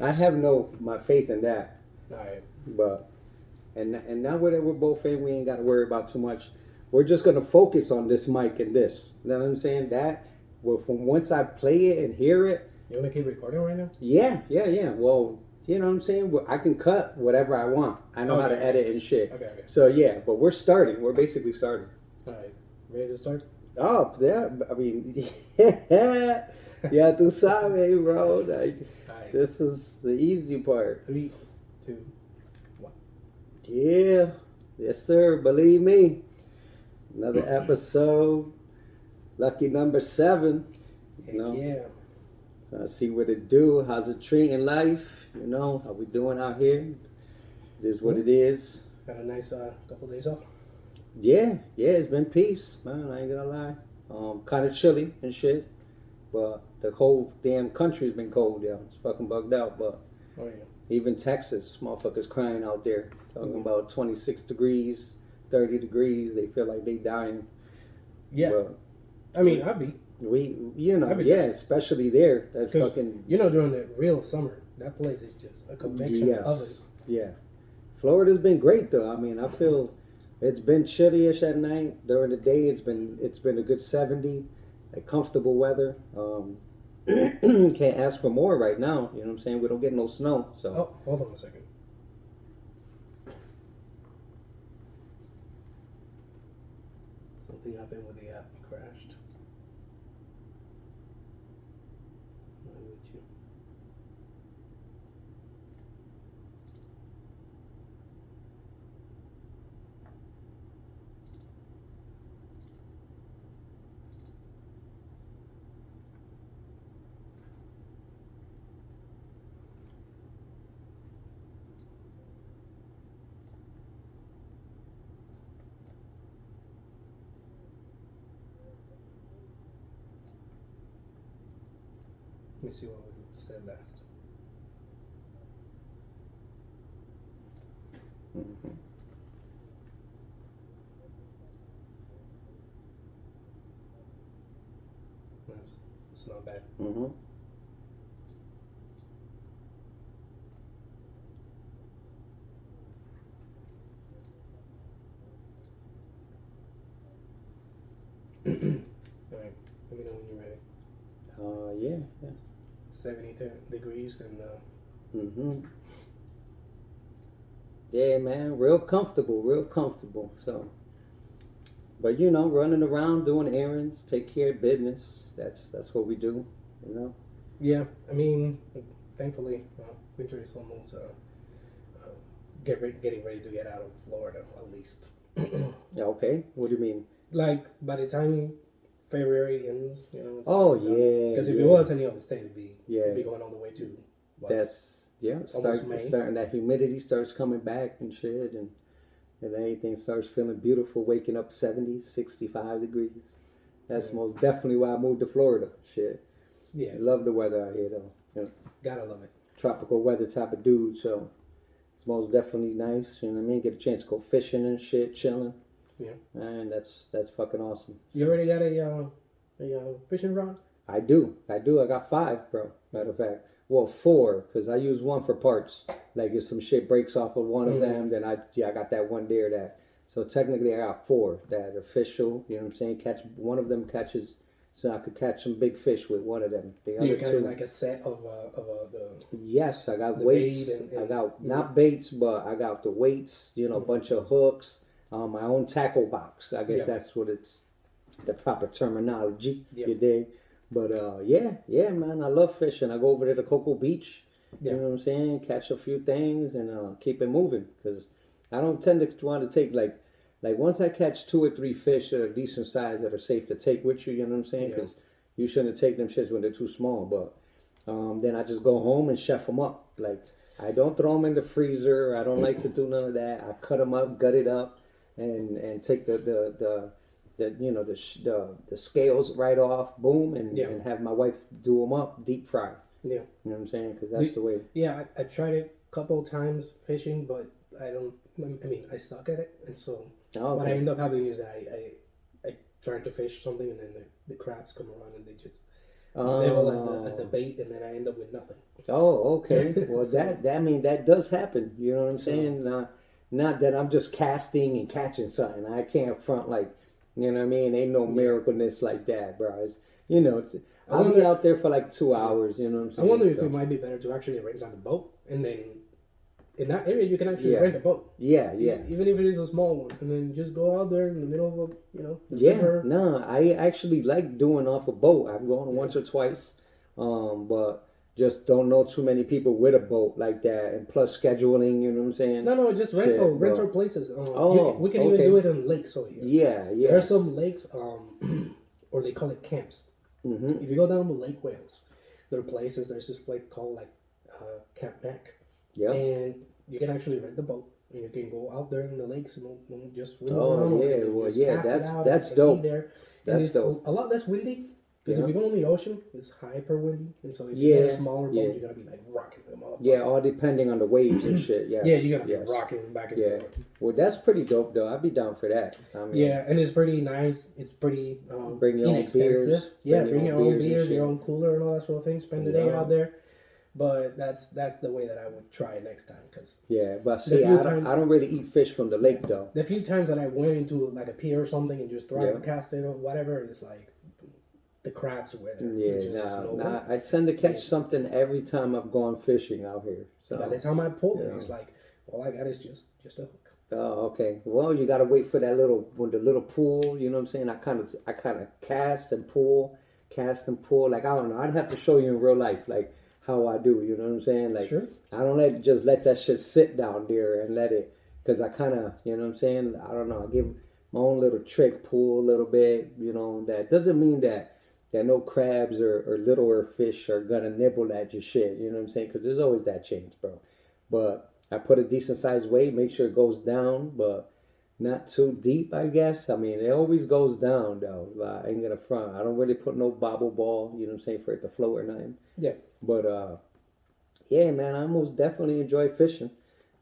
I have my faith in that. All right. But and now that we're both in, we ain't got to worry about too much. We're just gonna focus on this mic and this. You know what I'm saying? That well, from once I play it and hear it. You want to keep recording right now? Yeah. Well, you know what I'm saying? I can cut whatever I want. I know how to edit and shit. Okay. So yeah, but we're starting. We're basically starting. All right. Ready to start? Oh yeah. I mean, yeah. Yeah, tú sabes, bro. Like, right. This is the easy part. 3, 2, 1. Yeah. Yes, sir. Believe me. Another episode. Lucky number 7. Heck yeah. Trying to see what it do. How's it treating life? You know, how we doing out here? It is what it is. Got a nice couple days off. Yeah. It's been peace, man. I ain't gonna lie. Kind of chilly and shit. But the whole damn country's been cold, yeah. It's fucking bugged out, but even Texas, motherfuckers crying out there. Talking about 26 degrees, 30 degrees. They feel like they dying. Yeah. But, I mean, I'd be. Especially there. That fucking... during the real summer, that place is just a convection oven. Yeah. Florida's been great, though. I mean, I feel it's been chilly-ish at night. During the day, it's been a good 70. Like comfortable weather. Can't ask for more right now. You know what I'm saying? We don't get no snow. So. Oh, hold on a second. Something happened with the app. It crashed. Not with you. Let me see what we said last. Mm-hmm. It's not bad. Mm-hmm. All right. Let me know when you're ready. Yeah. 72 degrees and Yeah, man, real comfortable. So, but running around doing errands, take care of business. That's what we do. Yeah, I mean, thankfully, winter is almost getting ready to get out of Florida at least. Okay, what do you mean? Like by the time February ends, Because if it was any other state, it'd be going all the way to. Starting that humidity starts coming back and shit, and everything starts feeling beautiful. Waking up 70, 65 degrees. That's most definitely why I moved to Florida. Shit. Yeah. I love the weather out here though. Gotta love it. Tropical weather type of dude, so it's most definitely nice. You know what I mean? Get a chance to go fishing and shit, chilling. Yeah. And that's fucking awesome. You already got a fishing rod? I do. I got 5, bro. Matter of fact. Well, 4, because I use one for parts. Like if some shit breaks off of one of them, then I got that one there that. So technically I got 4 that official, you know what I'm saying? One of them catches, so I could catch some big fish with one of them. The other 2. Like a set of the. Yes, I got weights. I got not baits, but I got the weights, a bunch of hooks, my own tackle box. I guess that's what it's, the proper terminology, you dig? But yeah, man, I love fishing. I go over to the Cocoa Beach, you know what I'm saying? Catch a few things and keep it moving. Because I don't tend to want to take, like once I catch 2 or 3 fish that are decent size that are safe to take with you, you know what I'm saying? Because you shouldn't take them shits when they're too small. But then I just go home and chef them up. Like, I don't throw them in the freezer. I don't like to do none of that. I cut them up, gut it up, and take the scales right off, boom, and have my wife do them up, deep fry. Yeah. You know what I'm saying? Because that's the way. Yeah, I tried it a couple times fishing, but I suck at it. And so what I end up having is I try to fish something and then the crabs come around and they just nibble at the bait, and then I end up with nothing. Oh, okay. Well, that does happen. You know what I'm saying? Not that I'm just casting and catching something. I can't front like, you know what I mean? Ain't no miracleness like that, bro. I'll be out there for like 2 hours. You know what I'm saying? I wonder if it might be better to actually rent out a boat, and then in that area you can actually rent a boat. Yeah. Even if it is a small one, and then just go out there in the middle of the river. No, I actually like doing off a boat. I've gone once or twice, but just don't know too many people with a boat like that, and plus scheduling. You know what I'm saying? No, just rental places. We can even do it on lakes over here. Yeah. There are some lakes, or they call it camps. Mm-hmm. If you go down to Lake Wales, there are places. There's this place called Camp Neck. Yeah. And you can actually rent the boat, and you can go out there in the lakes and just swim around. That's dope. That's dope. A lot less windy. Because if you go in the ocean, it's hyper windy, and so if you get a smaller boat, you're gonna be like rocking them all. Yeah, all depending on the waves and shit. Yeah, you're gonna be rocking back and forth. Well, that's pretty dope, though. I'd be down for that. I mean, and it's pretty nice. It's pretty bring your inexpensive. Own beers. Bring your own beers, your own cooler, and all that sort of thing. Spend the day out there. But that's the way that I would try it next time. But see, I don't really eat fish from the lake, though. The few times that I went into like a pier or something and just throw a cast it or whatever, it's like the crabs were there. Yeah, I tend to catch something every time I've gone fishing out here. So by the time I pull it, it's like all I got is just a hook. Oh, okay. Well, you gotta wait for the little pool. You know what I'm saying? I kind of cast and pull. Like, I don't know. I'd have to show you in real life, like how I do. You know what I'm saying? Like, sure. I don't let that shit sit down there and let it, because I kind of, you know what I'm saying? I don't know. I give my own little trick, pull a little bit. You know, that doesn't mean that no crabs or littler fish are gonna nibble at your shit. You know what I'm saying? Because there's always that chance, bro. But I put a decent sized weight, make sure it goes down, but not too deep, I guess. I mean, it always goes down, though. I ain't gonna front. I don't really put no bobble ball, you know what I'm saying, for it to float or nothing. Yeah. But, man, I most definitely enjoy fishing.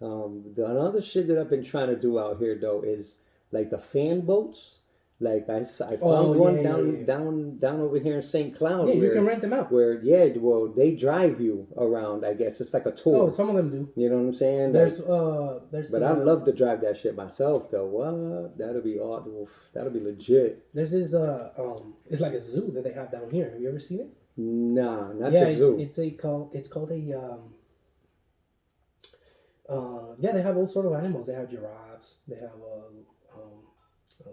The another shit that I've been trying to do out here, though, is like the fan boats. Like I found one down over here in St. Cloud. Yeah, you can rent them out. They drive you around. I guess it's like a tour. Oh, some of them do. You know what I'm saying? There's. But I'd love to drive that shit myself, though. What? That'll be awesome. That'll be legit. There's this it's like a zoo that they have down here. Have you ever seen it? Nah, not the zoo. It's called a they have all sort of animals. They have giraffes. They have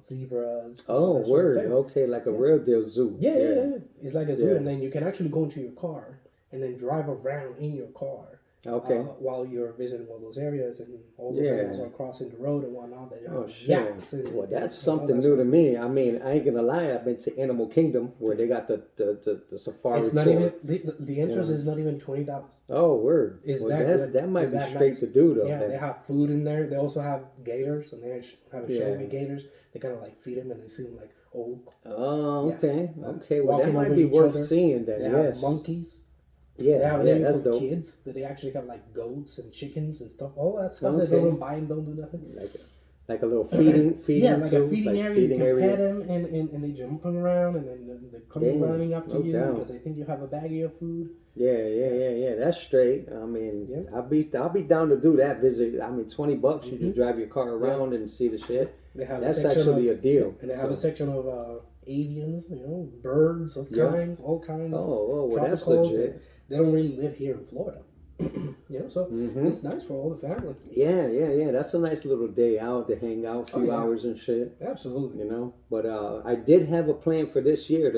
zebras. Oh, word. Okay, like a real deal zoo. Yeah. It's like a zoo, and then you can actually go into your car and then drive around in your car. Okay. While you're visiting all those areas, and all those animals are crossing the road and whatnot. Yaks. Well, that's something new to me. I mean, I ain't gonna lie. I've been to Animal Kingdom where they got the safari. It's not tour. Even the entrance is not even $20. Oh, word. That might be straight to do, though. Yeah, they have food in there. They also have gators, and they have a show with gators. They kind of like feed them, and they seem like old. Oh, okay. Yeah. Okay, well, that might be worth seeing then. They have monkeys. Yeah, they have that's dope. Kids that they actually have like goats and chickens and stuff. All that stuff that they don't buy and don't do nothing. Like a little feeding like a feeding area. You can pet them and they jumping around, and then they're coming running after you because they think you have a baggie of food. Yeah. That's straight. I mean, I'll be down to do that visit. I mean, $20. You just drive your car around and see the shit. That's actually a deal. And they have a section of avians, birds of kinds, all kinds. Oh, well, that's legit. They don't really live here in Florida. So it's nice for all the family. Yeah. That's a nice little day out to hang out, a few hours and shit. Absolutely. But I did have a plan for this year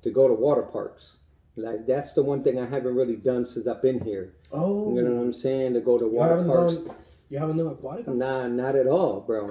to go to water parks. Like, that's the one thing I haven't really done since I've been here. Oh. You know what I'm saying? To go to water parks. You haven't done aquatic? Nah, not at all, bro.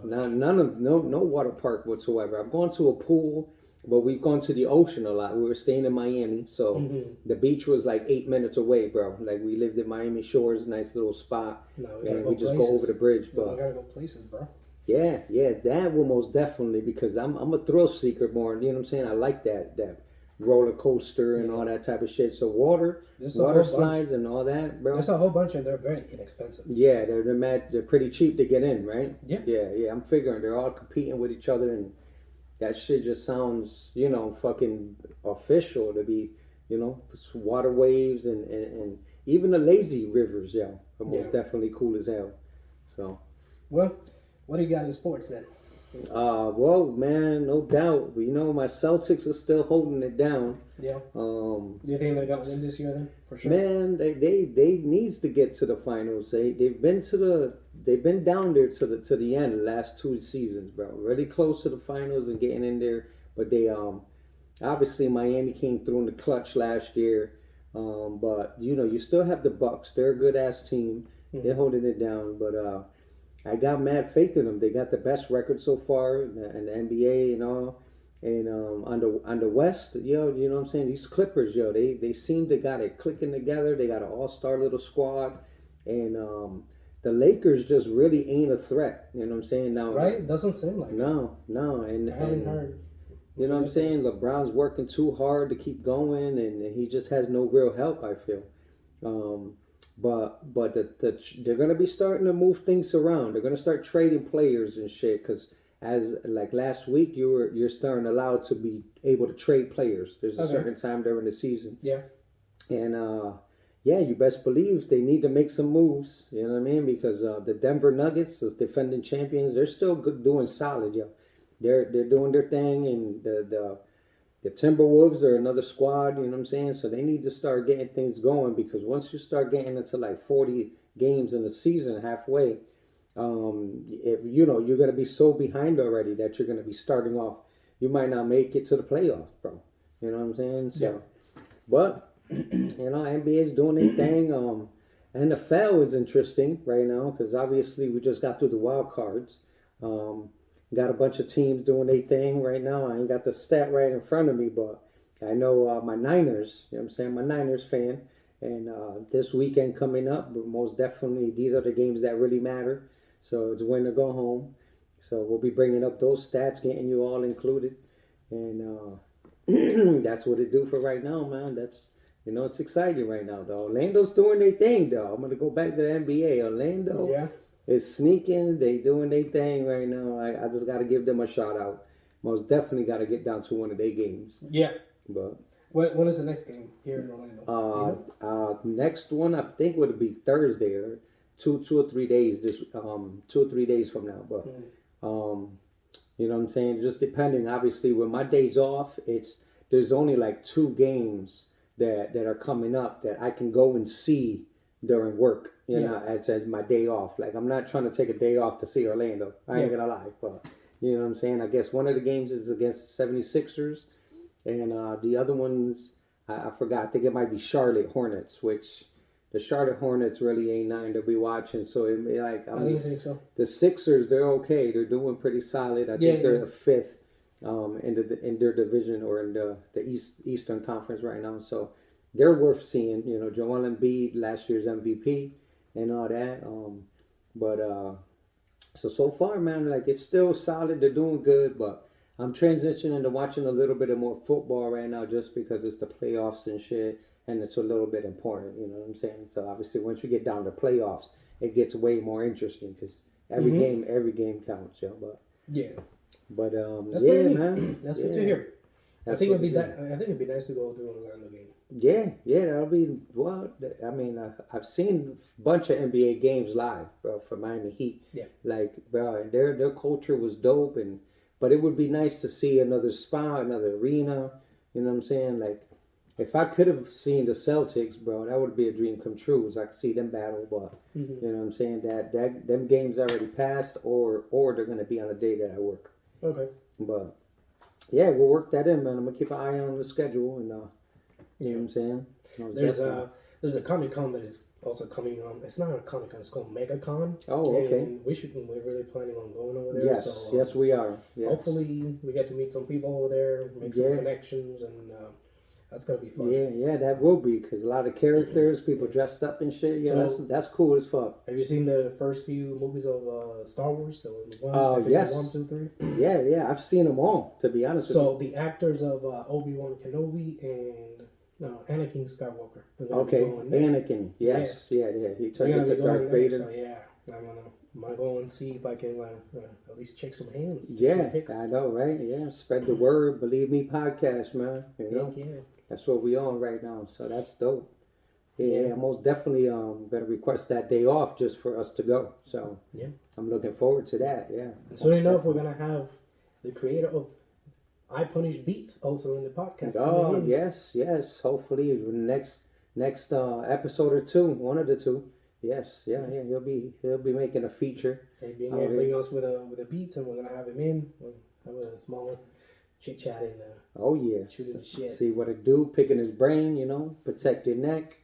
No water park whatsoever. I've gone to a pool, but we've gone to the ocean a lot. We were staying in Miami, so the beach was like 8 minutes away, bro. Like, we lived in Miami Shores, nice little spot, and we just go over the bridge. But we gotta go places, bro. Yeah, that will most definitely, because I'm a thrill seeker more. You know what I'm saying? I like that roller coaster and all that type of shit. So water slides and all that, bro. There's a whole bunch, and they're very inexpensive. Yeah, they're pretty cheap to get in, right? Yeah. I'm figuring they're all competing with each other, and that shit just sounds, fucking official to be, water waves and even the lazy rivers, are most definitely cool as hell. So, well, what do you got in sports then? Well, man, no doubt. My Celtics are still holding it down. Yeah. Do you think they're gonna win this year then? For sure. Man, they needs to get to the finals. They've been down there to the end the last 2 seasons, bro. Really close to the finals and getting in there, but they obviously Miami came through in the clutch last year. But you still have the Bucks. They're a good ass team. Mm-hmm. They're holding it down, but I got mad faith in them. They got the best record so far in the NBA and all. And on the West, you know what I'm saying? These Clippers, they seem to got it clicking together. They got an all-star little squad. And the Lakers just really ain't a threat. You know what I'm saying? Now, right? Doesn't seem like no. And I haven't heard. You know what I'm saying? LeBron's working too hard to keep going, and he just has no real help, I feel. But they're gonna be starting to move things around. They're gonna start trading players and shit. Cause as like last week, you're starting allowed to be able to trade players. There's a certain time during the season. Yeah. And you best believe they need to make some moves. You know what I mean? Because the Denver Nuggets, as defending champions, they're still doing solid. They're doing their thing, and the Timberwolves are another squad, you know what I'm saying? So they need to start getting things going, because once you start getting into like 40 games in a season halfway, if you're going to be so behind already that you're going to be starting off, you might not make it to the playoffs, bro. You know what I'm saying? So, but, NBA is doing their thing. NFL is interesting right now because obviously we just got through the wild cards. Got a bunch of teams doing their thing right now. I ain't got the stat right in front of me, but I know my Niners, you know what I'm saying? I'm a Niners fan. And this weekend coming up, but most definitely these are the games that really matter. So it's win or go home. So we'll be bringing up those stats, getting you all included. And that's what it do for right now, man. That's, it's exciting right now, though. Orlando's doing their thing, though. I'm going to go back to the NBA. Orlando. Yeah. It's sneaking. They doing their thing right now. I just got to give them a shout out. Most definitely got to get down to one of their games. Yeah. But when is the next game here in Orlando? Next one I think would be Thursday or two or 3 days. 2 or 3 days from now. But you know what I'm saying. Just depending. Obviously, with my days off, there's only like 2 games that are coming up that I can go and see during work, as my day off. Like, I'm not trying to take a day off to see Orlando. I ain't gonna lie, but you know what I'm saying? I guess one of the games is against the 76ers, and the other ones, I forgot. I think it might be Charlotte Hornets, which the Charlotte Hornets really ain't nothing to be watching. So I didn't think so. The Sixers, they're okay. They're doing pretty solid. I think they're the 5th in their division, or in the Eastern Conference right now. So they're worth seeing. Joel Embiid, last year's MVP, and all that. So far, man, like, it's still solid. They're doing good, but I'm transitioning to watching a little bit of more football right now, just because it's the playoffs and shit, and it's a little bit important. You know what I'm saying? So obviously, once you get down to playoffs, it gets way more interesting because every game counts. But that's man, that's good to hear. I think it'd be nice to go to an Orlando game. Yeah, that'll be, well, I mean, I've seen a bunch of NBA games live, bro, for Miami Heat. Yeah. Like, bro, their culture was dope, but it would be nice to see another spot, another arena, you know what I'm saying? Like, if I could have seen the Celtics, bro, that would be a dream come true, so I could see them battle, but, you know what I'm saying? That them games already passed, or they're going to be on a day that I work. Okay. But, yeah, we'll work that in, man. I'm going to keep an eye on the schedule, and, you know what I'm saying? There's a Comic-Con that is also coming on. It's not a Comic-Con, it's called MegaCon. Oh, okay. And we're really planning on going over there. Yes, we are. Yes. Hopefully we get to meet some people over there, make some connections, and that's going to be fun. Yeah, that will be, because a lot of characters, people dressed up and shit. Yeah, so, that's cool as fuck. Have you seen the first few movies of Star Wars? Yes. 1, 2, 3? Yeah, I've seen them all, to be honest with you. So the actors of Obi-Wan Kenobi and Anakin Skywalker. Okay, Anakin. Yes. Yeah. He turned into Darth Vader. So yeah, might go and see if I can at least check some hands. Yeah, I know, right? Yeah, spread the word. Believe Me Podcast, man. You know, that's what we on right now. So that's dope. Yeah, I'm most definitely gonna request that day off just for us to go. So yeah, I'm looking forward to that. Yeah. And soon enough, we're gonna have the creator of I Punish Beats also in the podcast. Oh yes. Hopefully the next episode or two, one of the two. Yes, yeah. He'll be making a feature. And being able to bring us with a beats, and we're gonna have him in. We'll have a small chit chat in there. Oh yeah. See what it do, picking his brain, protect your neck.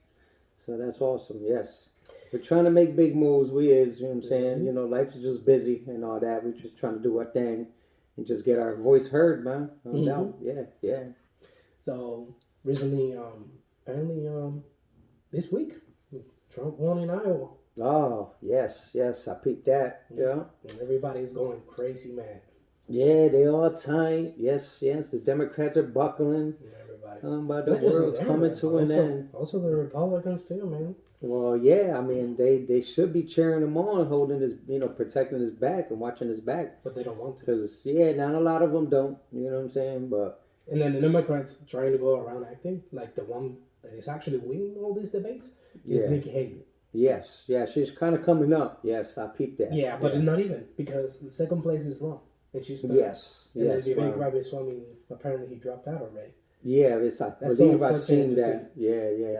So that's awesome. Yes. We're trying to make big moves. You know what I'm saying? Mm-hmm. Life is just busy and all that. We're just trying to do our thing and just get our voice heard, man. No doubt. Yeah. So recently, apparently, this week, Trump won in Iowa. Oh, yes. I peeped that. Yeah. And everybody's going crazy mad. Yeah, they all tight. Yes. The Democrats are buckling. But the world's coming to an end. Also, the Republicans too, man. Well, yeah, I mean, they should be cheering him on, holding his, protecting his back and watching his back. But they don't want to. Because, not a lot of them don't. You know what I'm saying? But and then the Democrats trying to go around acting like the one that is actually winning all these debates is Nikki Haley. Yes, she's kind of coming up. Yes, I peeped that. Yeah, but not even, because the second place is wrong. And she's third. Yes. And then Vivek Ramaswamy, apparently he dropped out already. Yeah, I believe I've seen that. Yeah.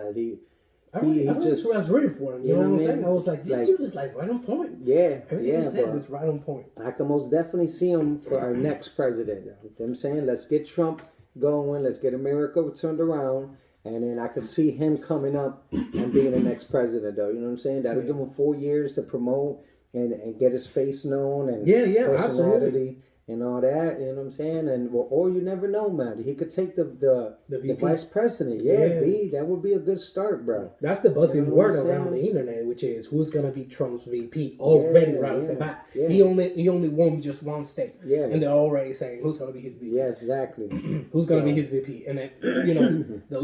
I was rooting for him. You know what I'm saying? I was like, this dude is like right on point. Yeah, everything he says is right on point. I can most definitely see him for our next president. You know what I'm saying? Let's get Trump going. Let's get America turned around. And then I could see him coming up and being the next president, though. You know what I'm saying? That'll give him 4 years to promote and get his face known and personality. Absolutely. And all that, you know what I'm saying? And or you never know, man. He could take the vice president. That would be a good start, bro. That's the buzzing word around the internet, which is who's gonna be Trump's VP already right off the bat. Yeah. He only won just one state. Yeah. And they're already saying who's gonna be his VP. Yes, exactly. Who's gonna be his VP? And then the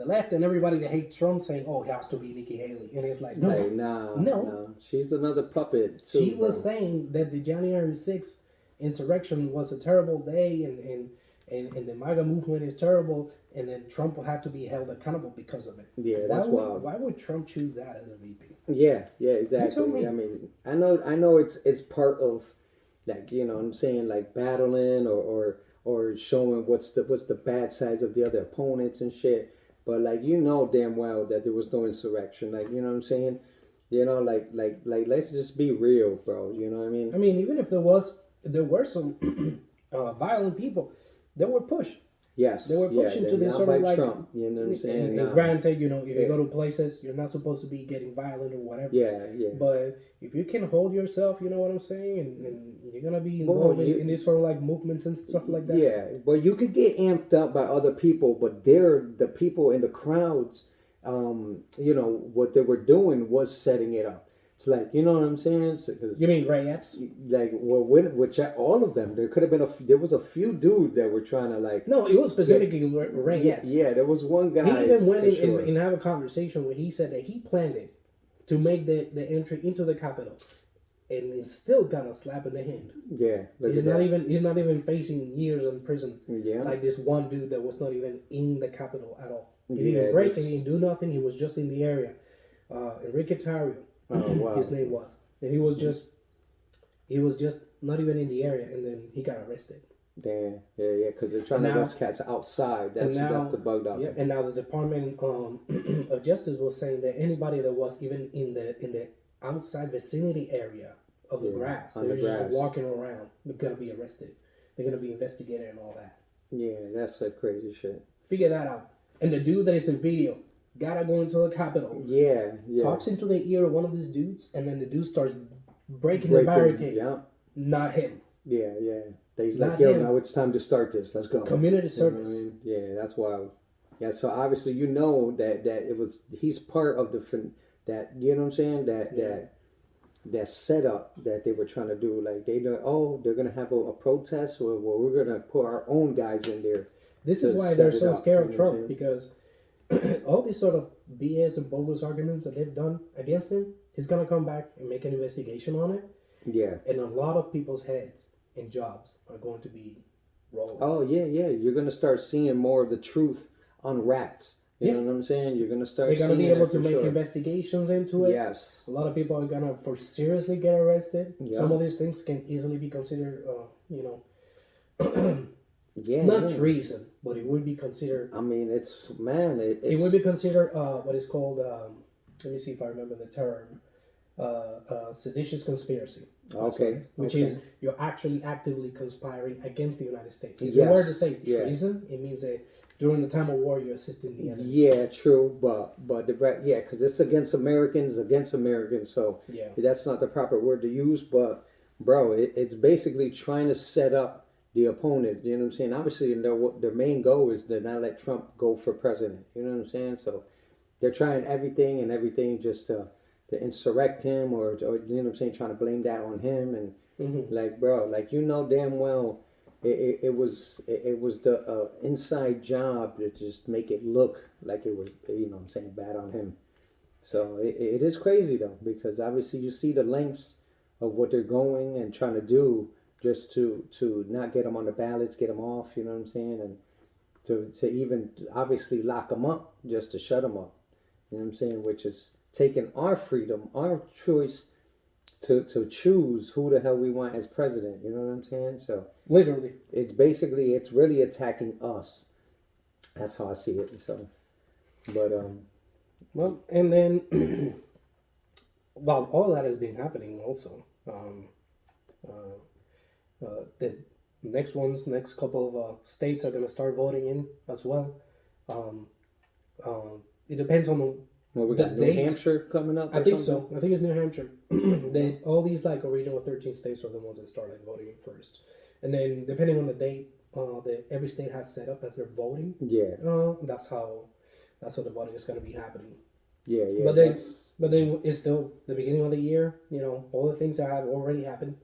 left and everybody that hates Trump saying, oh, it has to be Nikki Haley. And it's like, no. She's another puppet too. She was saying that the January 6th insurrection was a terrible day and the MAGA movement is terrible, and then Trump had to be held accountable because of it. Yeah, that's wild. Why would Trump choose that as a VP? Yeah, exactly. I mean, I know it's part of, like, you know what I'm saying, like battling or showing what's the bad sides of the other opponents and shit. But like, damn well that there was no insurrection. Like, you know what I'm saying? Like let's just be real, bro. You know what I mean? I mean, even if there were some violent people that were pushed. Yes. They were pushing to this sort of like Trump, you know what I'm saying? And granted, if you go to places, you're not supposed to be getting violent or whatever. Yeah. But if you can hold yourself, you know what I'm saying, and you're gonna be involved in these sort of like movements and stuff like that. Yeah, but you could get amped up by other people, but the people in the crowds, what they were doing was setting it up. It's like, you know what I'm saying? You mean riots? Like, which all of them. There could have been there was a few dudes that were trying to like. No, it was specifically riots. Yeah, there was one guy. He even went and have a conversation where he said that he planned it to make the entry into the Capitol, and it still got a slap in the hand. Yeah, he's not even facing years in prison. Yeah, like this one dude that was not even in the Capitol at all. He didn't break. He didn't do nothing. He was just in the area. Enrique Tarrio. Oh, wow. His name was, and he was just not even in the area, and then he got arrested. Damn, yeah, because they're trying to arrest cats outside. That's the bug out there. And now the Department of Justice was saying that anybody that was even in the outside vicinity area of the grass, they're just walking around, they're gonna be arrested. They're gonna be investigated and all that. Yeah, that's like crazy shit. Figure that out. And the dude that is in video gotta go into the Capitol. Yeah. Talks into the ear of one of these dudes, and then the dude starts breaking the barricade. Yeah. Not him. Yeah. He's like, yo, now it's time to start this. Let's go. Community service. You know what I mean? Yeah, that's wild. Yeah, so obviously that it was, he's part of that, you know what I'm saying? That setup that they were trying to do. Like, they're going to have a protest where we're going to put our own guys in there. This is why they're so scared of Trump, because all these sort of BS and bogus arguments that they've done against him, he's gonna come back and make an investigation on it. Yeah. And a lot of people's heads and jobs are going to be rolling. Oh yeah. You're gonna start seeing more of the truth unwrapped. You know what I'm saying? You're gonna start. They're gonna be able to make investigations into it. Yes. A lot of people are gonna for seriously get arrested. Yeah. Some of these things can easily be considered, yeah. Not treason, but it would be considered. I mean, it would be considered what is called. Let me see if I remember the term. Seditious conspiracy. Okay. Which is you're actually actively conspiring against the United States. If you were to say treason, it means that during the time of war you're assisting the enemy. Yeah, true, but because it's against Americans, so that's not the proper word to use. But bro, it's basically trying to set up the opponent. You know what I'm saying? Obviously, their main goal is to not let Trump go for president. You know what I'm saying? So they're trying everything just to insurrect him or you know what I'm saying, trying to blame that on him and like bro, like damn well it was the inside job to just make it look like it was what I'm saying, bad on him. So it is crazy though, because obviously you see the lengths of what they're going and trying to do just to not get them on the ballots, get them off, you know what I'm saying, and to even obviously lock them up just to shut them up, you know what I'm saying, which is taking our freedom, our choice to choose who the hell we want as president. You know what I'm saying? So literally, it's really attacking us. That's how I see it. So, but well, and then while all that has been happening, also, the next couple of states are going to start voting in as well. It depends on. Well, we got New Hampshire coming up. I think so. I think it's New Hampshire. All these like original 13 states are the ones that started voting first, and then depending on the date, every state has set up as their voting. Yeah. That's how the voting is going to be happening. Yeah. But then it's still the beginning of the year. All the things that have already happened.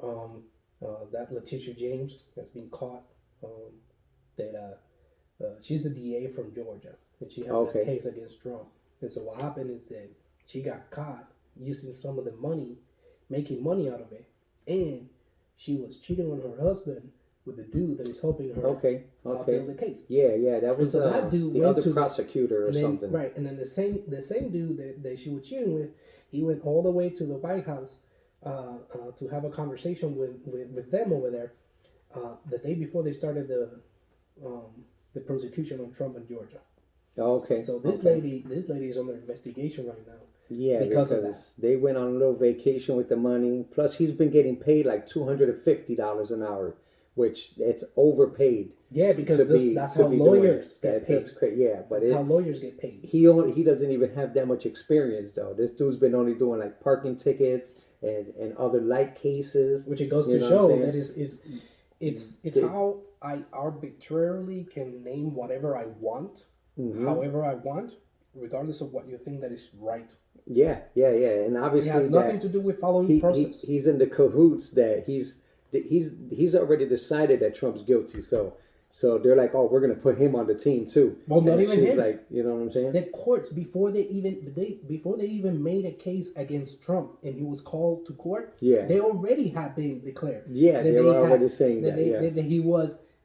That Letitia James has been caught. She's the DA from Georgia, and she has a case against Trump. And so what happened is that she got caught using some of the money, making money out of it, and she was cheating on her husband with the dude that is helping her build the case. Yeah, that was that dude the other prosecutor or something. Right, and then the same dude that she was cheating with, he went all the way to the White House to have a conversation with them over there the day before they started the prosecution on Trump in Georgia. Okay. So this lady is under investigation right now. Yeah, because they went on a little vacation with the money. Plus, he's been getting paid like $250 an hour, which it's overpaid. Yeah, because that's how lawyers get paid. That's crazy. Yeah, but that's how lawyers get paid. He doesn't even have that much experience though. This dude's been only doing like parking tickets and other light cases, which it goes to show that it's how I arbitrarily can name whatever I want. However I want, regardless of what you think that is right. Yeah, and obviously it has nothing to do with following process. He's in the cahoots that he's already decided that Trump's guilty. So they're like, oh, we're gonna put him on the team too. Well, not even him. Like, you know what I'm saying? The courts before they even made a case against Trump and he was called to court. Yeah, they already had been declared. Yeah, they were already saying that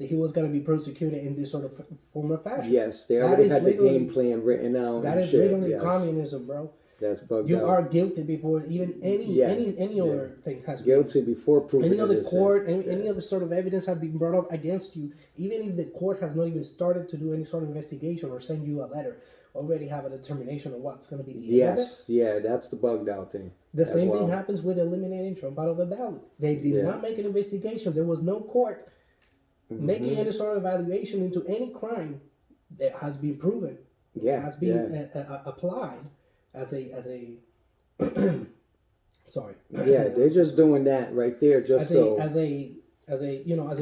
he was going to be prosecuted in this sort of form of fashion. Yes, they already had the game plan written out. That is literally communism, bro. That's bugged out. You are guilty before even any other thing has been. Guilty before proven. Any other court, any other sort of evidence has been brought up against you, even if the court has not even started to do any sort of investigation or send you a letter, already have a determination of what's going to be the end of it. Yeah, that's the bugged out thing. The same thing happens with eliminating Trump out of the ballot. They did not make an investigation. There was no court making any sort of evaluation into any crime that has been proven. Has been applied as a sorry. Yeah, they're just doing that right there just as a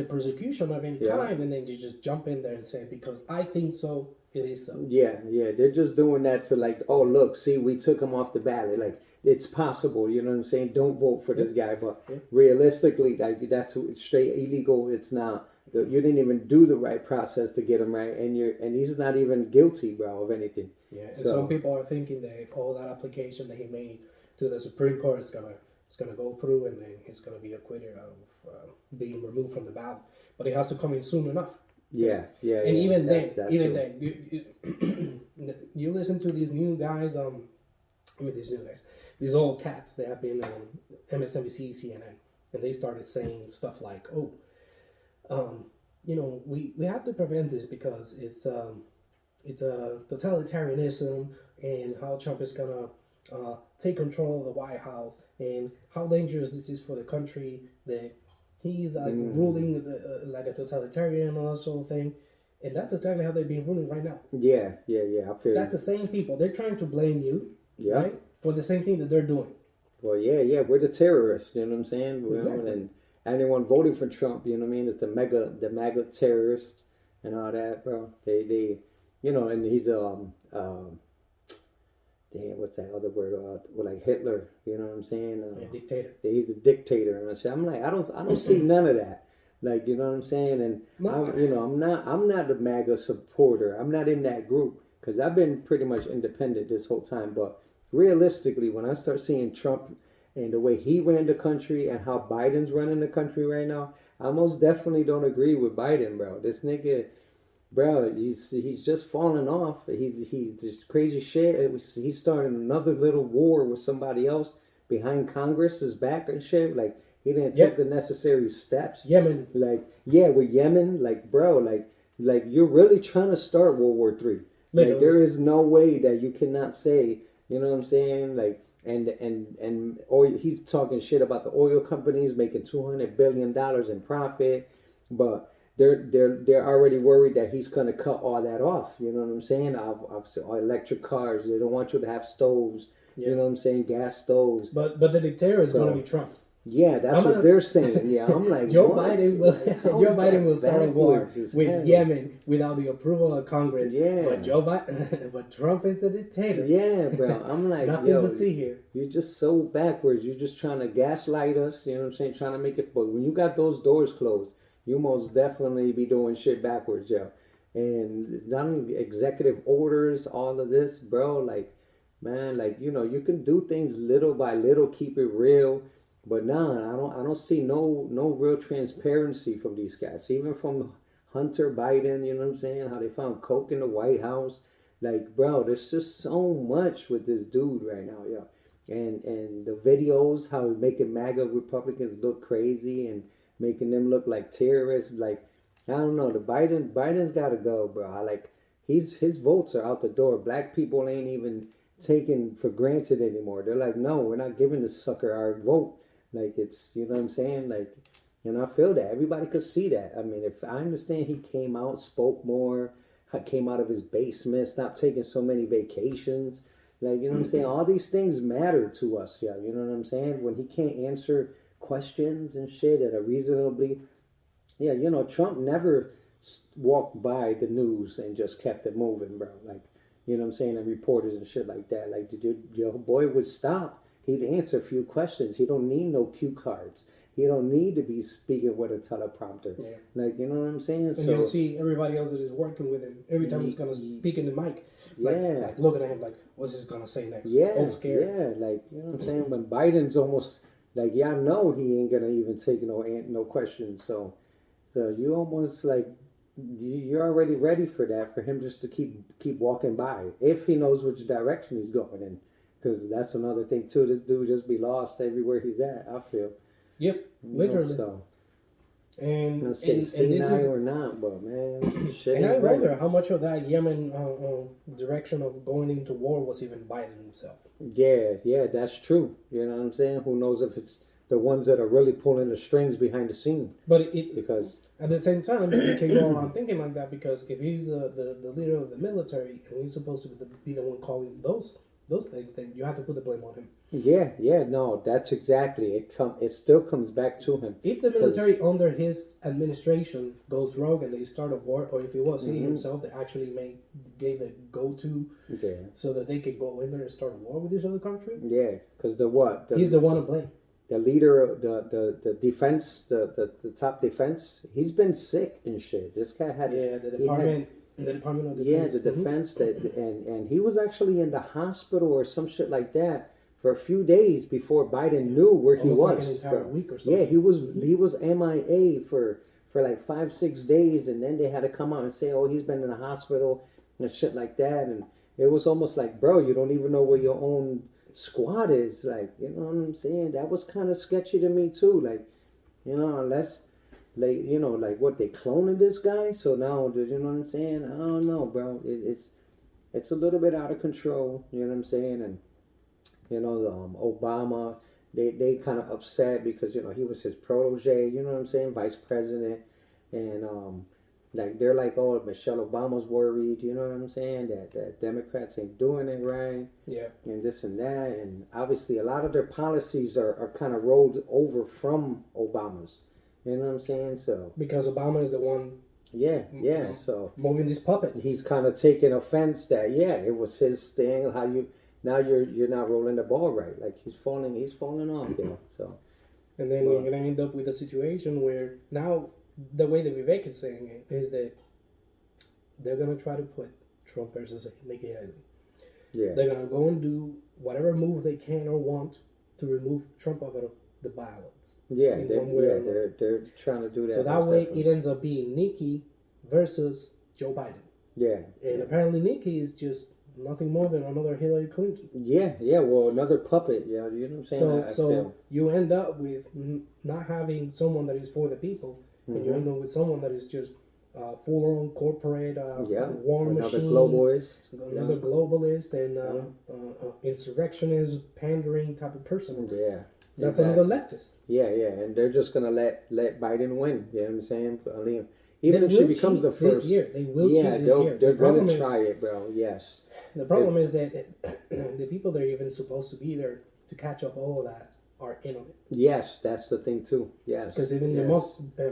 prosecution of any kind, and then you just jump in there and say, because I think so, it is so. Yeah, they're just doing that to like, oh look, see, we took him off the ballot. Like, it's possible, you know what I'm saying? Don't vote for this guy, but realistically, like, that's straight illegal. It's not. You didn't even do the right process to get him right, and he's not even guilty, bro, of anything. Yeah, and some people are thinking that all that application that he made to the Supreme Court is gonna go through, and then he's gonna be acquitted of being removed from the ballot. But it has to come in soon enough. Yeah. And even then, you listen to these new guys. These old cats that have been on MSNBC, CNN, and they started saying stuff like, we have to prevent this because it's a totalitarianism, and how Trump is gonna take control of the White House, and how dangerous this is for the country, that he's ruling like a totalitarian and all that sort of thing. And that's exactly how they've been ruling right now. Yeah. I feel that's the same people. They're trying to blame you, right, for the same thing that they're doing. Well, yeah, we're the terrorists. You know what I'm saying? Exactly. And anyone voting for Trump, you know what I mean? It's the MAGA terrorists and all that, bro. They, and he's what's that other word? Like Hitler, you know what I'm saying? Dictator. He's a dictator, and I'm like, I don't see none of that. Like, you know what I'm saying? And I'm not the MAGA supporter. I'm not in that group because I've been pretty much independent this whole time. But realistically, when I start seeing Trump and the way he ran the country and how Biden's running the country right now, I most definitely don't agree with Biden, bro. This nigga, bro, he's just falling off. He just crazy shit. He's starting another little war with somebody else behind Congress's back and shit. Like, he didn't take the necessary steps. Yemen. With Yemen. Like, bro, like you're really trying to start World War III. Like, there is no way that you cannot say, you know what I'm saying? Like, and oil, he's talking shit about the oil companies making $200 billion in profit, but they're already worried that he's going to cut all that off. You know what I'm saying? Obviously, electric cars. They don't want you to have stoves. Yeah. You know what I'm saying? Gas stoves. But the dictator is going to be Trump. Yeah, that's what they're saying. Yeah, I'm like, Joe Biden will start a war with Yemen without the approval of Congress. Yeah, but Trump is the dictator. Yeah, bro. I'm like, nothing to see here. You're just so backwards. You're just trying to gaslight us. You know what I'm saying? Trying to make it. But when you got those doors closed, you most definitely be doing shit backwards, yo. And not only executive orders, all of this, bro. Like, man, like, you can do things little by little, keep it real. But nah, I don't see no real transparency from these guys. Even from Hunter Biden, you know what I'm saying? How they found coke in the White House. Like, bro, there's just so much with this dude right now, yeah. And the videos, how he's making MAGA Republicans look crazy and making them look like terrorists. Like, I don't know. Biden's gotta go, bro. His votes are out the door. Black people ain't even taken for granted anymore. They're like, no, we're not giving this sucker our vote. Like, it's, you know what I'm saying? Like, and I feel that. Everybody could see that. I mean, if I understand he came out, spoke more, came out of his basement, stopped taking so many vacations. Like, you know what I'm saying? All these things matter to us, yeah. You know what I'm saying? When he can't answer questions and shit at a reasonably... Yeah, Trump never walked by the news and just kept it moving, bro. Like, you know what I'm saying? And reporters and shit like that. Like, your boy would stop. He'd answer a few questions. He don't need no cue cards. He don't need to be speaking with a teleprompter. Yeah. Like, you know what I'm saying? And you'll see everybody else that is working with him every time he's going to speak in the mic. Like looking at him like, what's he going to say next? Yeah, like, you know what I'm saying? When Biden's almost like, I know he ain't going to even take no questions. So you almost like, you're already ready for that, for him just to keep walking by, if he knows which direction he's going in. Because that's another thing too. This dude just be lost everywhere he's at, I feel. Yep, literally. So, and this is or not, but man, shit. And I wonder how much of that Yemen direction of going into war was even Biden himself. Yeah, that's true. You know what I'm saying? Who knows if it's the ones that are really pulling the strings behind the scene? But because at the same time, it can go around thinking like that, because if he's the leader of the military and he's supposed to be the one calling those things, then you have to put the blame on him. Yeah, no, that's exactly it. It still comes back to him. If the military under his administration goes rogue and they start a war, or if it was he himself that actually gave the go-to, so that they could go in there and start a war with this other country. Yeah, because he's the one to blame. the leader of the defense, the top defense, he's been sick and shit. This guy had the Department of Defense. Yeah, the defense and he was actually in the hospital or some shit like that for a few days before Biden knew where he was. Like an entire week or something. Yeah, he was MIA for like 5-6 days, and then they had to come out and say, oh, he's been in the hospital and shit like that, and it was almost like, bro, you don't even know where your own squad is. Like, you know what I'm saying? That was kind of sketchy to me too. Like, you know, unless, like, you know, like what, they cloning this guy? So now, you know what I'm saying? I don't know, bro. It's a little bit out of control. You know what I'm saying? And you know, Obama, they kind of upset because, you know, he was his protege. You know what I'm saying? Vice president, and like they're like, oh, Michelle Obama's worried. You know what I'm saying? That Democrats ain't doing it right. Yeah. And this and that, and obviously a lot of their policies are kind of rolled over from Obama's. You know what I'm saying? So because Obama is the one. Yeah. You know, so moving this puppet. He's kind of taking offense that it was his thing. How you now you're not rolling the ball right. Like he's falling off. You know. So. And then we're gonna end up with a situation where now the way that Vivek is saying it is that they're gonna try to put Trump versus Nikki Haley. Yeah. They're gonna go and do whatever move they can or want to remove Trump out of the ballots. Yeah, they're trying to do that. So that way it ends up being Nikki versus Joe Biden. Yeah. And apparently Nikki is just nothing more than another Hillary Clinton. Yeah. Well, another puppet. Yeah, you know what I'm saying? So you end up with not having someone that is for the people, and you end up with someone that is just full-on corporate war machine. Another globalist and insurrectionist, pandering type of person. Yeah. That's another leftist. Yeah, and they're just gonna let Biden win. You know what I'm saying? I mean, even if she becomes the first this year, they will cheat this year. They're gonna try it, bro. Yes. The problem is that the people that are even supposed to be there to catch up all of that are in on it. Yes, that's the thing too. Yes. Because even the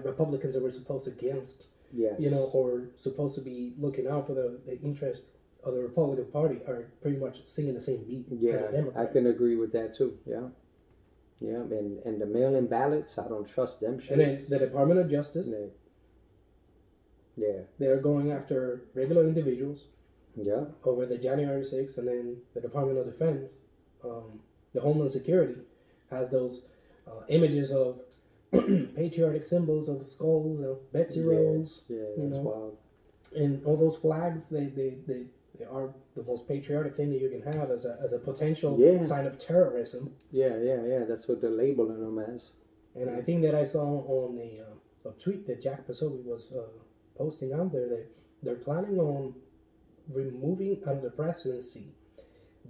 Republicans that were supposed against, you know, or supposed to be looking out for the interest of the Republican Party are pretty much singing the same beat as a Democrat. I can agree with that too. Yeah. Yeah, and the mail-in ballots, I don't trust them shit. And then the Department of Justice, they're going after regular individuals. Yeah. Over the January 6th, and then the Department of Defense, the Homeland Security, has those images of patriotic symbols of skulls, Betsy Rose. Yeah, that's wild. And all those flags, they are the most patriotic thing that you can have as a potential sign of terrorism. Yeah. That's what they're labeling them as. And I think that I saw on a tweet that Jack Pasobi was posting out there that they're planning on removing out of the presidency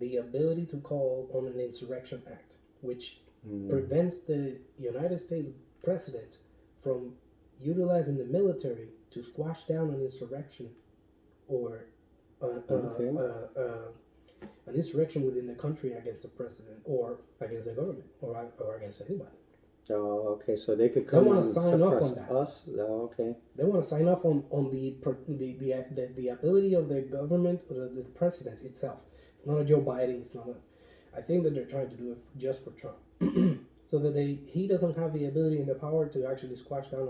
the ability to call on an insurrection act, which prevents the United States president from utilizing the military to squash down an insurrection or an insurrection within the country against the president or against the government or against anybody. Oh, okay. So they could come and sign off on that. Us. Oh, okay. They want to sign off on the ability of the government or the president itself. It's not a Joe Biden. It's not a. I think that they're trying to do it just for Trump, so that he doesn't have the ability and the power to actually squash down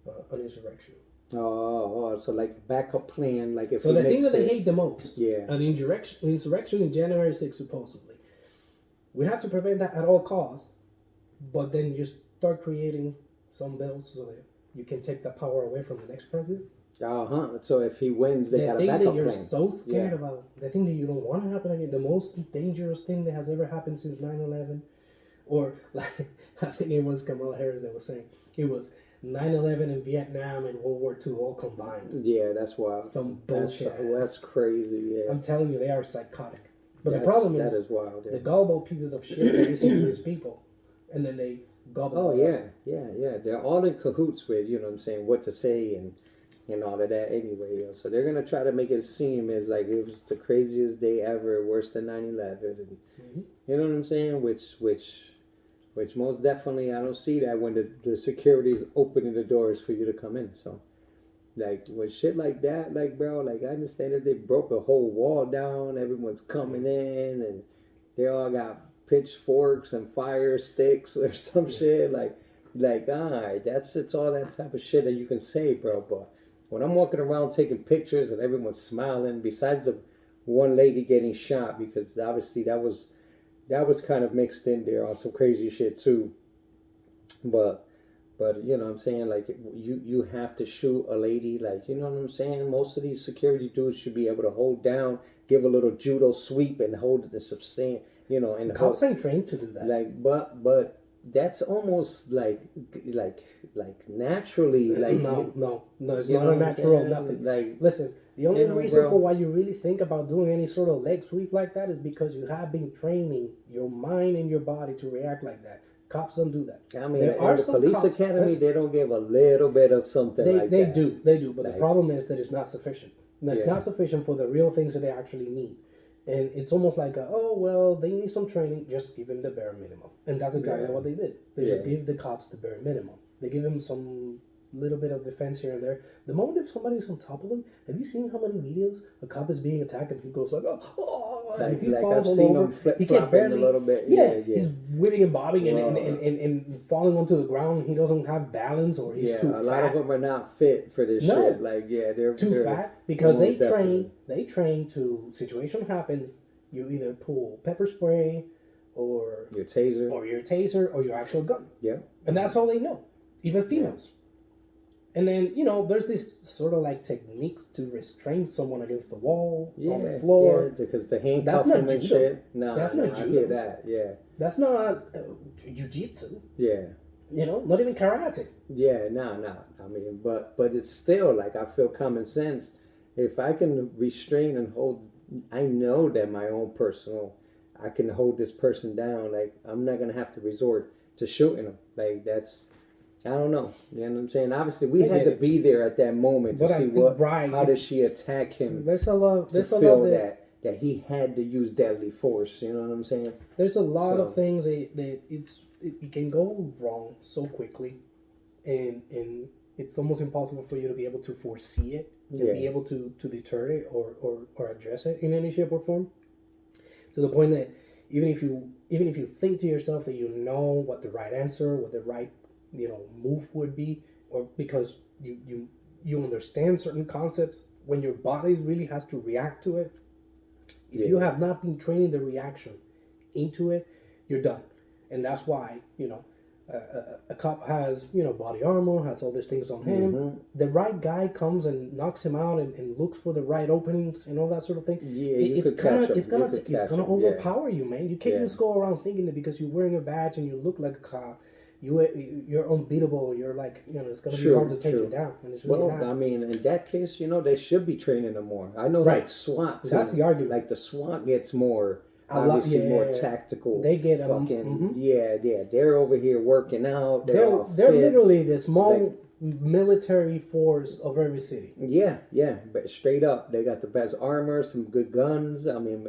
an insurrection. Oh, so like a backup plan, like if. So the thing that they hate the most, an insurrection in January 6th, supposedly, we have to prevent that at all costs. But then you start creating some bills so that you can take the power away from the next president. So if he wins, they got a backup plan. The thing that you're so scared about, the thing that you don't want to happen again, the most dangerous thing that has ever happened since 9/11, or like I think it was Kamala Harris that was saying, it was 9/11 in Vietnam and World War II all combined. Yeah, that's wild. Some bullshit. That's crazy. Yeah, I'm telling you, they are psychotic. But the problem is, that is wild. Yeah. The gullible pieces of shit that listen to these people. And then they gobble. Oh yeah. They're all in cahoots with, you know what I'm saying, what to say and all of that anyway. So they're gonna try to make it seem as like it was the craziest day ever, worse than 9/11, and you know what I'm saying. Which most definitely I don't see that when the security is opening the doors for you to come in. So like with shit like that, like bro, like I understand that they broke a whole wall down, everyone's coming in, and they all got pitchforks and fire sticks or some shit. Like, all right, it's all that type of shit that you can say, bro. But when I'm walking around taking pictures and everyone's smiling, besides the one lady getting shot, because obviously that was kind of mixed in there on some crazy shit too. But you know what I'm saying, like you have to shoot a lady, like, you know what I'm saying. Most of these security dudes should be able to hold down, give a little judo sweep, and hold the substantial, you know. And the cops ain't trained to do that. Like, but that's almost like naturally, like no, it's not a natural nothing. Like, listen, the only reason for why you really think about doing any sort of leg sweep like that is because you have been training your mind and your body to react like that. Cops don't do that. I mean, in the police academy, they don't give a little bit of something like that. They do, but like, the problem is that it's not sufficient. And it's not sufficient for the real things that they actually need. And it's almost like, they need some training. Just give them the bare minimum. And that's exactly what they did. They just gave the cops the bare minimum. They give them some little bit of defense here and there. The moment if somebody's on top of them, have you seen how many videos a cop is being attacked and he goes like, and he falls all over. He can't barely. A little bit. Yeah, he's whipping and bobbing and falling onto the ground. He doesn't have balance, or he's too fat. A lot of them are not fit for this shit. Like, they're too fat because they train to situation happens. You either pull pepper spray or your taser or your actual gun. Yeah, and that's all they know. Even females. And then, there's this sort of like techniques to restrain someone against the wall, on the floor. Yeah, because the handcuff and shit. No, that's not judo. I hear that, yeah. That's not jiu-jitsu. Yeah. Not even karate. Yeah, no. I mean, but it's still, like, I feel common sense. If I can restrain and hold, I know that my own personal, I can hold this person down. Like, I'm not going to have to resort to shooting them. Like, that's... I don't know. You know what I'm saying? Obviously, we had to be there at that moment to see how did she attack him. There's a lot. That he had to use deadly force. You know what I'm saying? There's a lot of things that it can go wrong so quickly, and it's almost impossible for you to be able to foresee it and be able to deter it or address it in any shape or form. To the point that even if you think to yourself that you know what the right answer, what the right move would be, or because you understand certain concepts, when your body really has to react to it, if you have not been training the reaction into it, you're done. And that's why a cop has body armor, has all these things on him. Mm-hmm. The right guy comes and knocks him out and looks for the right openings and all that sort of thing. It's gonna overpower you, man. You can't just go around thinking that because you're wearing a badge and you look like a cop, you're unbeatable. You're like, it's going to be hard to take you down. And it's really not. I mean, in that case, they should be training them more. I know, like SWAT. That's the argument. Like the SWAT gets more, obviously more tactical. They get fucking, they're over here working out. They're literally the small military force of every city. Yeah, but straight up, they got the best armor, some good guns. I mean,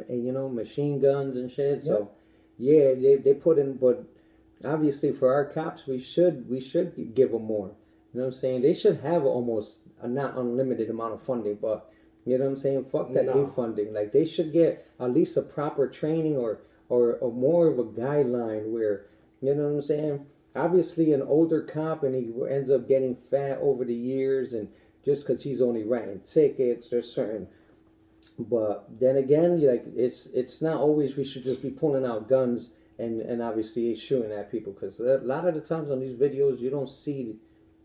machine guns and shit. So, they put in, but. Obviously, for our cops, we should give them more. You know what I'm saying? They should have almost a not unlimited amount of funding, but you know what I'm saying? Fuck that defunding. Like, they should get at least a proper training or more of a guideline where, you know what I'm saying? Obviously, an older cop and he ends up getting fat over the years, and just because he's only writing tickets, there's certain. But then again, like it's not always we should just be pulling out guns. And obviously he's shooting at people, because a lot of the times on these videos you don't see,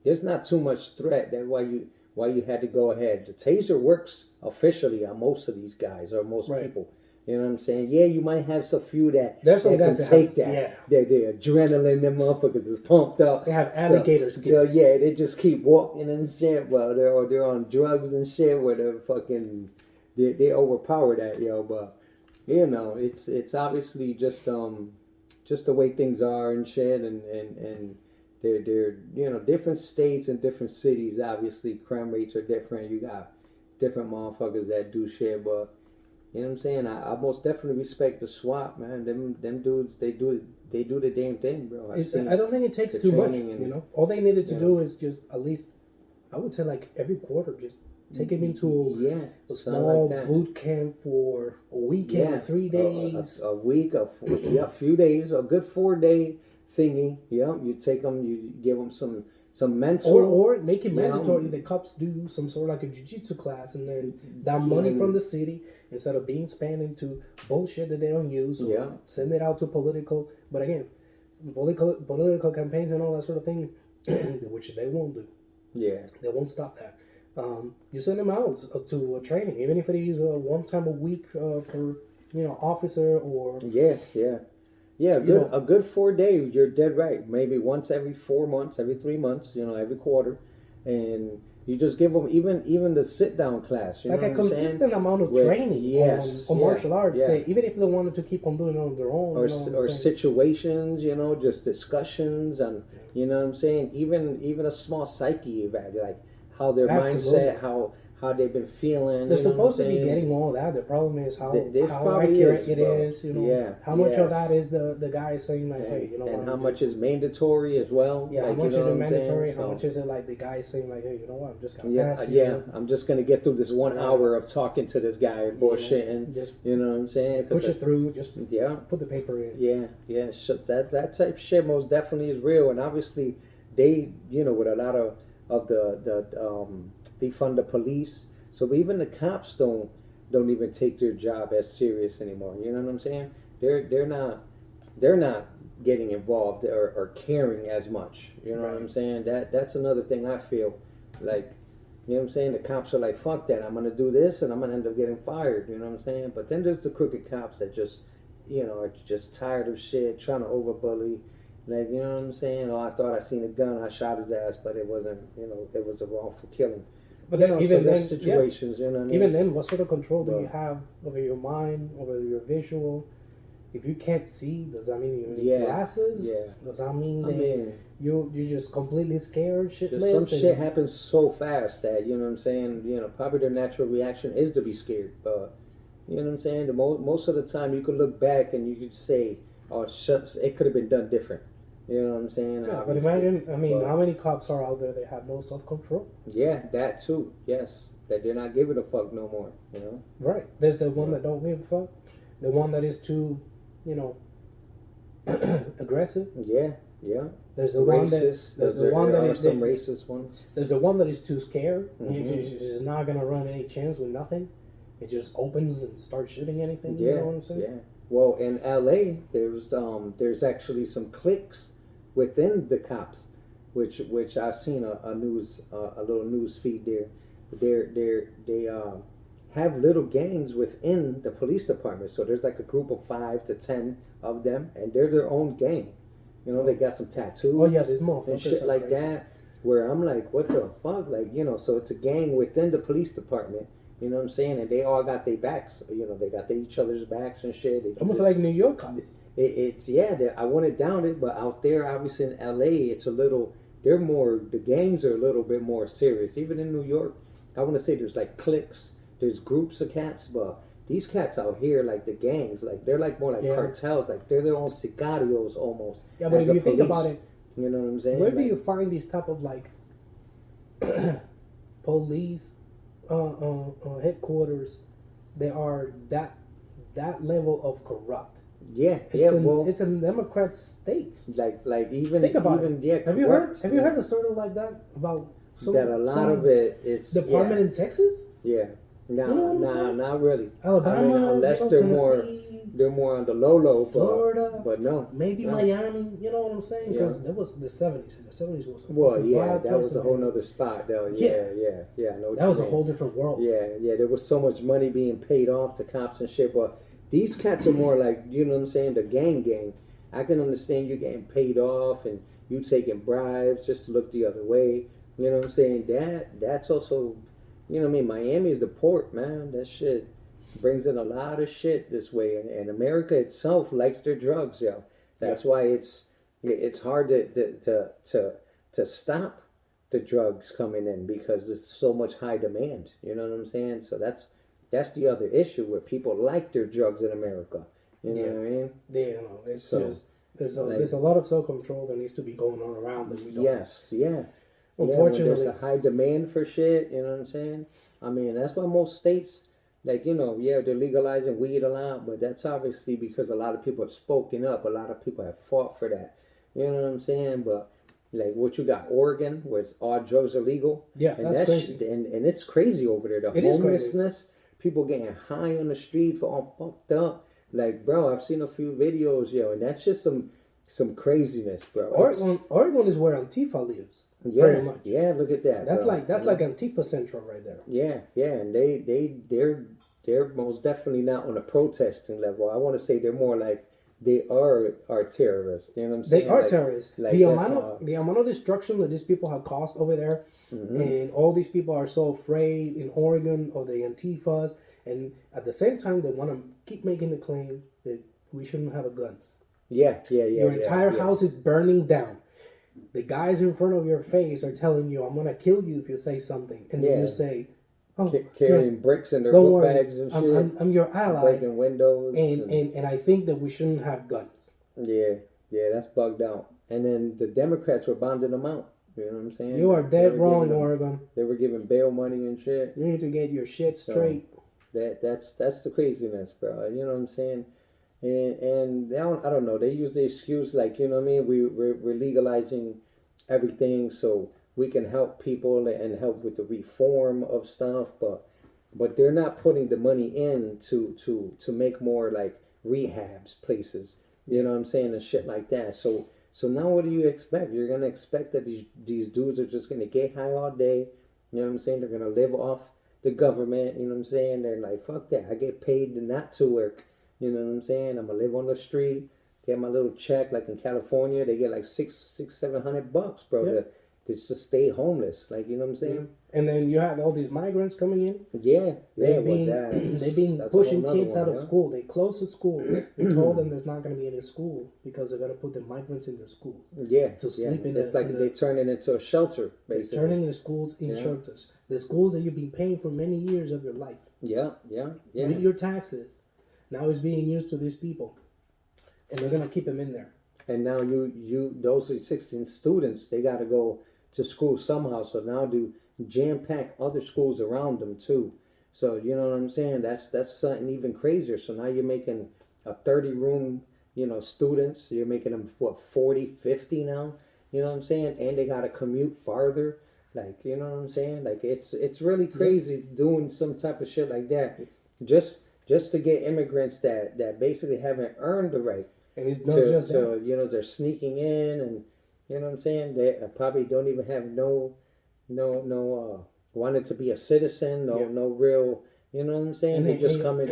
there's not too much threat. That's why you had to go ahead. The taser works officially on most of these guys or most people. You know what I'm saying? Yeah, you might have some few that can take that. Yeah. They're adrenaline, them motherfuckers is pumped up. They have alligators. So they just keep walking and shit. Well, they're on drugs and shit where they're fucking they overpower that, But it's obviously just the way things are and shit, and they're different states and different cities. Obviously, crime rates are different. You got different motherfuckers that do shit, but you know what I'm saying. I most definitely respect the SWAT, man. Them dudes, they do the damn thing, bro. I don't think it takes too much. All they needed to do is just at least, I would say, like every quarter, just take him into a small boot camp for a weekend or 3 days. A week, a few days, a good 4-day thingy. Yeah, you take them, you give them some mentor. Or make it mandatory the cops do some sort of like a jiu-jitsu class, and then that money from the city, instead of being spent into bullshit that they don't use, send it out to political, but again, political campaigns and all that sort of thing, which they won't do. Yeah. They won't stop that. You send them out to a training, even if it is one time a week per officer or... Yeah, a good 4 days. You're dead right. Maybe once every 4 months, every 3 months, every quarter, and you just give them even the sit down class. Like a consistent amount of training on martial arts. Even if they wanted to keep on doing it on their own, or situations, just discussions, and you know what I'm saying. Even a small psyche evaluation, like how their mindset, how they've been feeling. They're supposed to be getting all that. The problem is how accurate it is. How much of that is the guy saying like, hey, and how much is mandatory as well. Yeah, like, how much is it mandatory? How much is it like the guy saying like, hey, you know what, I'm just gonna pass you. I'm just gonna get through this 1 hour of talking to this guy and bullshitting. Just you know what I'm saying? Push it through. Just put the paper in. Yeah. That type of shit most definitely is real, and obviously they with a lot of the defund the police, so even the cops don't even take their job as serious anymore. You know what I'm saying? They're not getting involved or caring as much. You know what I'm saying? That's another thing I feel like. You know what I'm saying? The cops are like, fuck that, I'm gonna do this and I'm gonna end up getting fired. You know what I'm saying? But then there's the crooked cops that just are just tired of shit, trying to overbully. Like, you know what I'm saying? Oh, I thought I seen a gun, I shot his ass, but it wasn't, it was a wrongful killing. But then even then, situations, you know what I mean? Even then, what sort of control do you have over your mind, over your visual? If you can't see, does that mean you need glasses? Yeah. Does that mean you're just completely scared, shitless? Some shit happens so fast that, you know what I'm saying, probably their natural reaction is to be scared. But, you know what I'm saying? Most of the time you could look back and you could say, oh, shucks, it could have been done different. You know what I'm saying? Yeah, but imagine, how many cops are out there that have no self-control? Yeah, that too, yes. That they're not giving a fuck no more, Right. There's the one that don't give a fuck. The one that is too, aggressive. Yeah. There's the racist. one that is some racist ones. There's the one that is too scared. He's not gonna run any chance with nothing. It just opens and starts shooting anything. You know what I'm saying? Yeah. Well, in LA, there's actually some cliques within the cops, which I've seen a little news feed there. They have little gangs within the police department. So there's like a group of 5 to 10 of them, and they're their own gang. They got some tattoos. Oh yeah, there's more and shit like that. Where I'm like, what the fuck? Like, so it's a gang within the police department. You know what I'm saying? And they all got their backs. They got each other's backs and shit. Almost like New York cops. I wouldn't doubt it, but out there, obviously in LA, it's a little. The gangs are a little bit more serious. Even in New York, I want to say there's like cliques, there's groups of cats, but these cats out here, like the gangs, like they're like more like cartels, like they're their own sicarios almost. Yeah, but if you think about it, you know what I'm saying? Where do you find these type of like police headquarters? They are that level of corrupt. Yeah, it's in Democrat states. Like even think about even, it. Have you heard a story like that about some of it is department in Texas? Yeah. Not really. Alabama, unless they're more on the low, Florida, but no, maybe Miami. You know what I'm saying? Because that was the 70s. And the 70s was that was a whole nother spot though. Yeah. That was a whole different world. Yeah. There was so much money being paid off to cops and shit, but these cats are more like, you know what I'm saying, the gang. I can understand you getting paid off and you taking bribes just to look the other way. You know what I'm saying? That's also. You know what I mean? Miami is the port, man. That shit brings in a lot of shit this way. And America itself likes their drugs, yo. That's why it's hard to stop the drugs coming in because there's so much high demand. You know what I'm saying? So that's the other issue where people like their drugs in America. You know what I mean? Yeah, it's just there's a lot of self-control that needs to be going on around that we don't. Yes, yeah. Unfortunately, there's a high demand for shit, you know what I'm saying? I mean, that's why most states, like, they're legalizing weed a lot, but that's obviously because a lot of people have spoken up. A lot of people have fought for that. You know what I'm saying? But like what you got, Oregon, where it's all drugs are legal. Yeah, and that's crazy. And it's crazy over there. The homelessness, people getting high on the street for all fucked up. Like, bro, I've seen a few videos, and that's just some craziness, bro. Oregon is where Antifa lives. Yeah, pretty much. Yeah, look at that. That's like Antifa Central right there. Yeah, and they're most definitely not on a protesting level. I want to say they're more like they are terrorists. You know what I'm saying? They are terrorists. The amount of destruction that these people have caused over there, and all these people are so afraid in Oregon of the Antifas, and at the same time they want to keep making the claim that we shouldn't have guns. Yeah. Your entire house is burning down. The guys in front of your face are telling you, "I'm gonna kill you if you say something," and then you say, "Oh, carrying bricks in their book bags and shit. I'm your ally." Breaking windows. And I think that we shouldn't have guns. Yeah, that's bugged out. And then the Democrats were bonding them out. You know what I'm saying? You are dead wrong, Oregon. They were giving bail money and shit. You need to get your shit straight. That's the craziness, bro. You know what I'm saying? And I don't know. They use the excuse like, you know what I mean? We're legalizing everything so we can help people and help with the reform of stuff, but they're not putting the money in to make more like rehabs places. You know what I'm saying? And shit like that. So now what do you expect? You're gonna expect that these dudes are just gonna get high all day. You know what I'm saying? They're gonna live off the government. You know what I'm saying? They're like, fuck that. I get paid not to work. You know what I'm saying? I'm gonna live on the street, get my little check. Like in California, they get like $600-700, bro, to just stay homeless. Like, you know what I'm saying? And then you have all these migrants coming in. They've been pushing kids out of school. They closed the schools. They told them there's not going to be any school because they're going to put the migrants in their schools. To sleep in. It's like they turn it into a shelter, basically. They're turning the schools in shelters. The schools that you've been paying for many years of your life. Yeah. With your taxes. Now it's being used to these people. And they're going to keep them in there. And now those are 16 students, they got to go to school somehow. So now do jam-pack other schools around them too. So you know what I'm saying? That's something even crazier. So now you're making a 30-room, students. You're making them 40, 50 now. You know what I'm saying? And they got to commute farther. Like, you know what I'm saying? Like it's really crazy doing some type of shit like that. Just to get immigrants that basically haven't earned the right. And it's not just that. They're sneaking in, and you know what I'm saying? They probably don't even have no wanted to be a citizen, no real, you know what I'm saying? They're just coming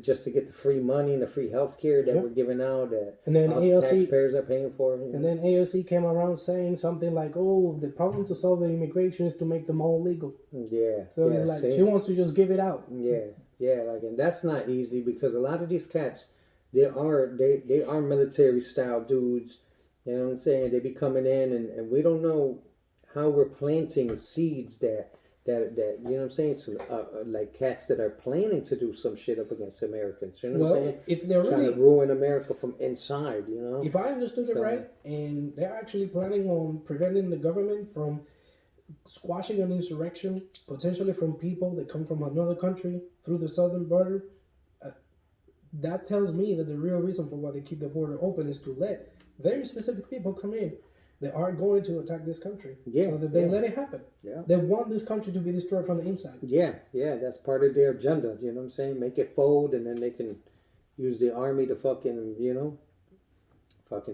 just to get the free money and the free health care that we're giving out that and then taxpayers are paying for. And then AOC came around saying something like, "Oh, the problem to solve the immigration is to make them all legal." Yeah. So it's like she wants to just give it out. Yeah, and that's not easy because a lot of these cats, they are military style dudes. You know what I'm saying? They be coming in and we don't know how we're planting seeds that you know what I'm saying? So, like cats that are planning to do some shit up against Americans. You know what I'm saying? If they're trying to ruin America from inside, If I understood it right, and they're actually planning on preventing the government from squashing an insurrection, potentially from people that come from another country through the southern border, that tells me that the real reason for why they keep the border open is to let very specific people come in that aren't going to attack this country. So that they let it happen. They want this country to be destroyed from the inside. That's part of their agenda. You know what I'm saying? Make it fold, and then they can use the army to fucking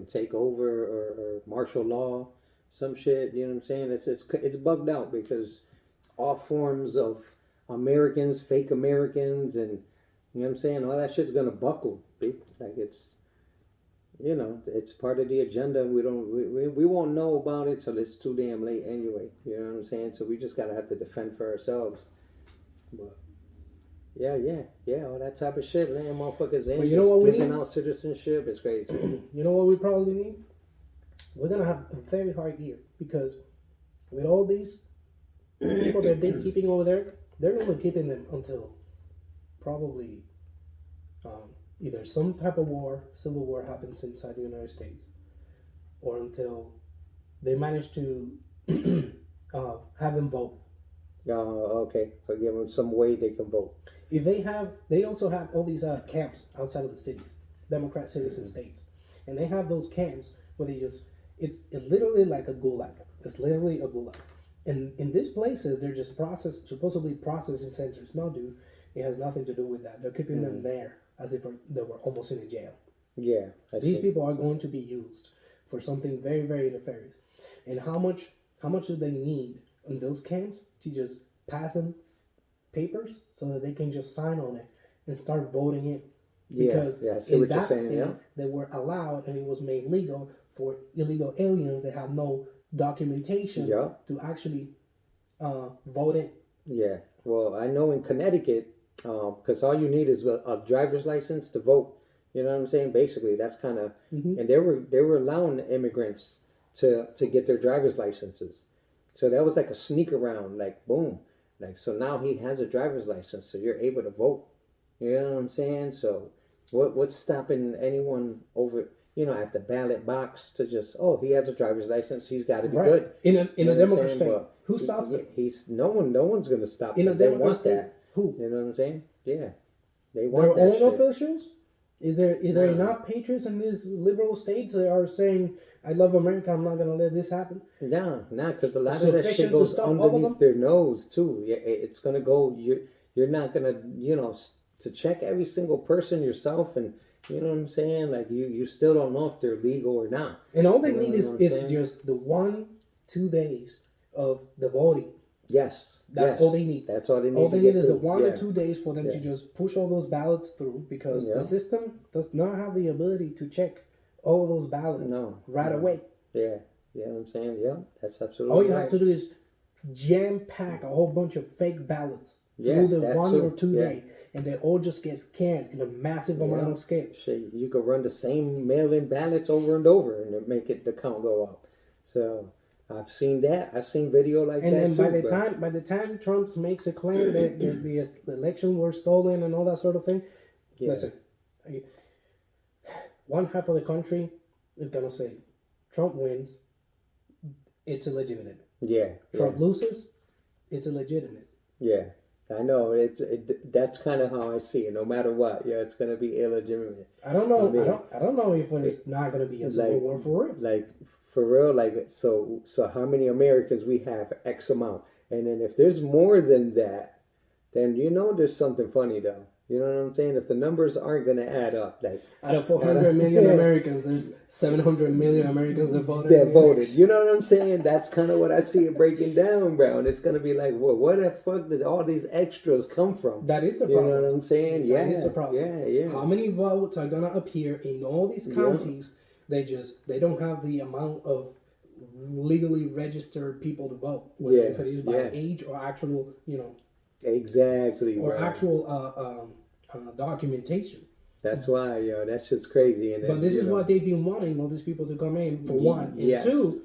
take over or martial law. Some shit, you know what I'm saying? It's bugged out because all forms of Americans, fake Americans, and you know what I'm saying? All that shit's gonna buckle. Like it's part of the agenda. We won't know about it till it's too damn late anyway. You know what I'm saying? So we just gotta have to defend for ourselves. But yeah, all that type of shit, laying motherfuckers in, giving out citizenship is crazy. You know what we probably need? We're going to have a very hard year because with all these people that they're keeping over there, they're only keeping them until probably either some type of civil war happens inside the United States, or until they manage to have them vote. Okay. So give them some way they can vote. If they also have all these camps outside of the cities, Democrat cities and states, and they have those camps where it's literally like a gulag. It's literally a gulag. And in these places, they're just supposedly processing centers. No, dude, it has nothing to do with that. They're keeping them there as if they were almost in a jail. Yeah. These people are going to be used for something very, very nefarious. And how much do they need in those camps to just pass them papers so that they can just sign on it and start voting in? Because in that state, they were allowed, and it was made legal for illegal aliens that have no documentation to actually vote in. Yeah. Well, I know in Connecticut, because all you need is a driver's license to vote. You know what I'm saying? Basically, that's kind of, and they were allowing immigrants to get their driver's licenses. So that was like a sneak around, like boom, like so now he has a driver's license, so you're able to vote. You know what I'm saying? So what's stopping anyone over, at the ballot box to just, he has a driver's license, he's got to be good in a Democrat state. Who stops it? No one's going to stop in him. A Democrat state. That. Who? You know what I'm saying? Yeah, they want their that own shit. officials. Is there enough patriots in these liberal states that are saying, I love America, I'm not going to let this happen? No, because a lot of that shit goes underneath their nose, too. Yeah, it's going to go, you're not going to, to check every single person yourself, and, you know what I'm saying? Like, you still don't know if they're legal or not. And all they need is, it's just the 1-2 days of the voting. Yes. That's all they need. That's all they need. All they need is the 1 or 2 days for them to just push all those ballots through, because the system does not have the ability to check all those ballots right away. Yeah. You know what I'm saying? Yeah, that's absolutely all you have to do is jam-pack a whole bunch of fake ballots through the 1 or 2 day, and they all just get scanned in a massive amount of scale. Shit, you could run the same mail-in ballots over and over and make the count go up. So I've seen that. I've seen video like that. And then by the time Trump makes a claim that the election were stolen and all that sort of thing, listen, one half of the country is gonna say Trump wins, it's illegitimate. Yeah. Trump loses, it's illegitimate. Yeah. I know that's kind of how I see it. No matter what, it's gonna be illegitimate. I don't know. I don't know if it's not gonna be a civil war for real. Like for real, like so how many Americans we have? X amount, and then if there's more than that, then there's something funny though. You know what I'm saying? If the numbers aren't gonna add up, like out of 400 million Americans, there's 700 million Americans that voted. That voted. You know what I'm saying? That's kind of what I see it breaking down, bro. And it's gonna be like, well, where the fuck did all these extras come from? That is a problem. You know what I'm saying? That is a problem. Yeah. How many votes are gonna appear in all these counties? They don't have the amount of legally registered people to vote, whether if it is by age or actual, exactly, or actual documentation. That's why, that shit's crazy. And but this is what they've been wanting all these people to come in for one, and two.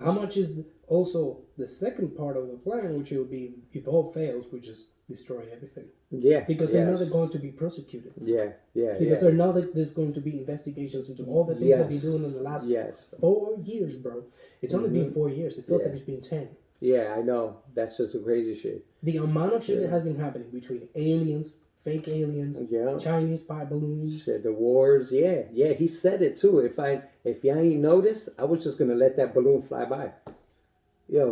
How much is also the second part of the plan, which will be if all fails, we just destroy everything. Yeah, because they're not going to be prosecuted. Because they're not there's going to be investigations into all the things that they've been doing in the last 4 years, bro. It's only been 4 years. It feels like it's been 10. Yeah, I know. That's just some crazy shit. The amount of shit that has been happening between aliens, fake aliens, Chinese spy balloons, shit, the wars. Yeah. He said it too. If y'all ain't noticed, I was just gonna let that balloon fly by.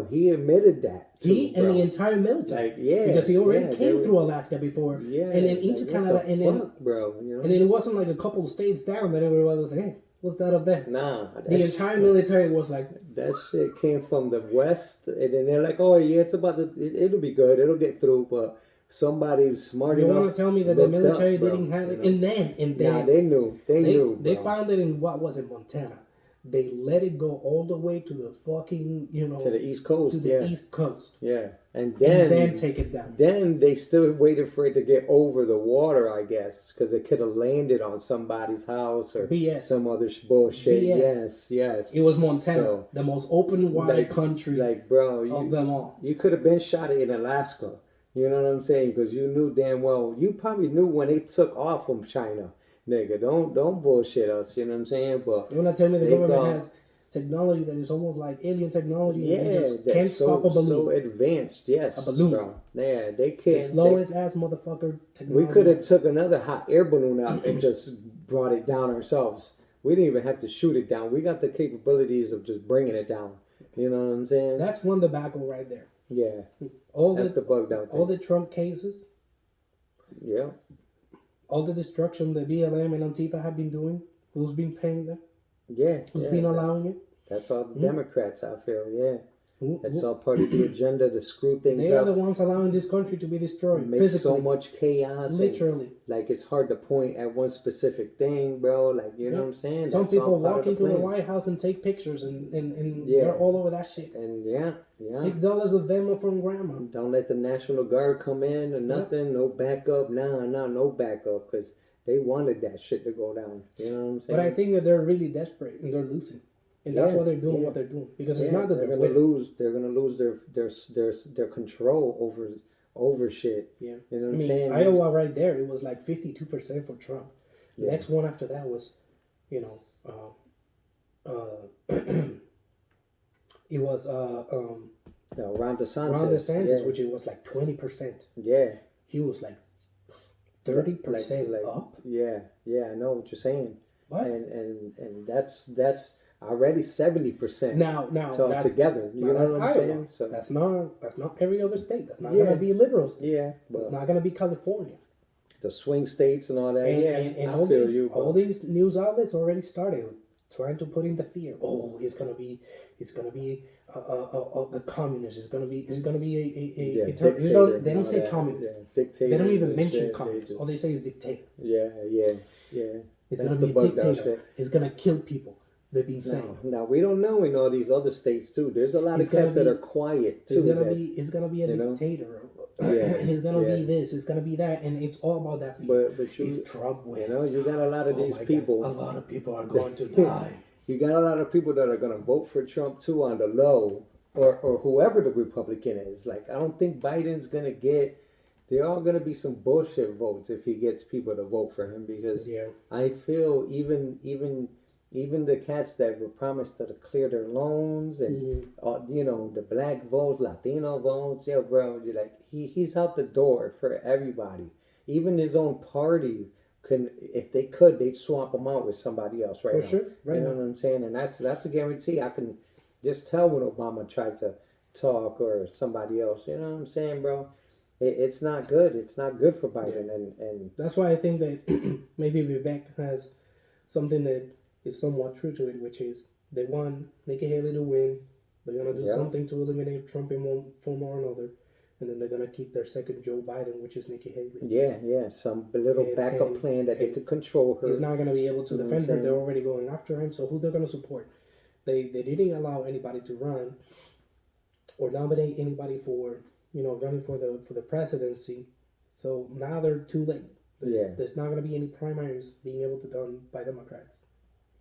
He admitted that. He and the entire military. Because he already came through Alaska before. And then into Canada. And then, bro, and then it wasn't like a couple of states down that everybody was like, hey, what's that up there? Nah. The entire military was like... That shit came from the West. And then they're like, oh, yeah, it's about it'll be good. It'll get through. But somebody smart enough... You want to tell me that the military didn't have it? And then... Nah, they knew. They knew, They found it in, Montana. They let it go all the way to the fucking, to the East Coast. To the East Coast. Yeah. And then take it down. Then they still waited for it to get over the water, I guess, because it could have landed on somebody's house or some other bullshit. BS. Yes. It was Montana, the most open water country of them all. You could have been shot in Alaska. You know what I'm saying? Because you knew damn well. You probably knew when they took off from China. Nigga, don't bullshit us, you know what I'm saying? But you wanna tell me the government has technology that is almost like alien technology. Yeah, and they just can't stop a balloon. So advanced, yes. A balloon. Bro. Yeah, they can't. The slowest ass motherfucker technology. We could have took another hot air balloon out and just brought it down ourselves. We didn't even have to shoot it down. We got the capabilities of just bringing it down. You know what I'm saying? That's one debacle right there. Yeah. That's the bugged out thing. All the Trump cases. Yeah. All the destruction that BLM and Antifa have been doing. Who's been paying them? Yeah. Who's been allowing it? That's all the Democrats, I feel, yeah. That's all part of the agenda to screw things up. They are the ones allowing this country to be destroyed. Make so much chaos. Literally. Like, it's hard to point at one specific thing, bro. Like, you know what I'm saying? Some people walk into the White House and take pictures, and they're all over that shit. And $6 of Venmo from grandma. Don't let the National Guard come in or nothing. No backup. No backup. Because they wanted that shit to go down. You know what I'm saying? But I think that they're really desperate and they're losing. And that's why they're doing what they're doing. Because it's not that they're gonna lose. They're gonna lose their control over shit. Yeah. You know what I'm saying? Iowa right there, it was like 52% for Trump. The next one after that was, it was Ron DeSantis. Ron DeSantis, which it was like 20%. Yeah. He was like 30% up. Yeah, I know what you're saying. What? And that's already 70%. Now that's together. You know what I'm saying? So that's not every other state. That's not gonna be liberal states. Yeah, it's not gonna be California. The swing states and all that. And all these news outlets already started trying to put in the fear. Oh, he's gonna be a communist. It's gonna be a dictator. They don't say communist. Dictator. They don't even mention communist. All they say is dictator. Yeah. It's gonna be a dictator. He's gonna kill people. They've been saying. Now we don't know in all these other states too. There's a lot of cats that are quiet too. It's gonna be a dictator. It's gonna be this. It's gonna be that, and it's all about that. But if Trump wins, you got a lot of these people. God, a lot of people are going to die. You got a lot of people that are gonna vote for Trump too on the low, or whoever the Republican is. Like I don't think Biden's gonna get. There are gonna be some bullshit votes if he gets people to vote for him because I feel even the cats that were promised to clear their loans and the black votes, Latino votes, bro, you're like he's out the door for everybody. Even his own party if they could, they'd swap him out with somebody else right now. Sure. Right, you know what I'm saying? And that's a guarantee. I can just tell when Obama tried to talk or somebody else. You know what I'm saying, bro? It's not good. It's not good for Biden, and that's why I think that maybe Vivek has something that is somewhat true to it, which is they want Nikki Haley to win. They're gonna do something to eliminate Trump in one form or another, and then they're gonna keep their second Joe Biden, which is Nikki Haley. Yeah, some little backup plan that they could control her. He's not gonna be able to defend her. They're already going after him. So who they're gonna support? They didn't allow anybody to run or nominate anybody for running for the presidency. So now they're too late. There's not going to be any primaries being able to done by Democrats.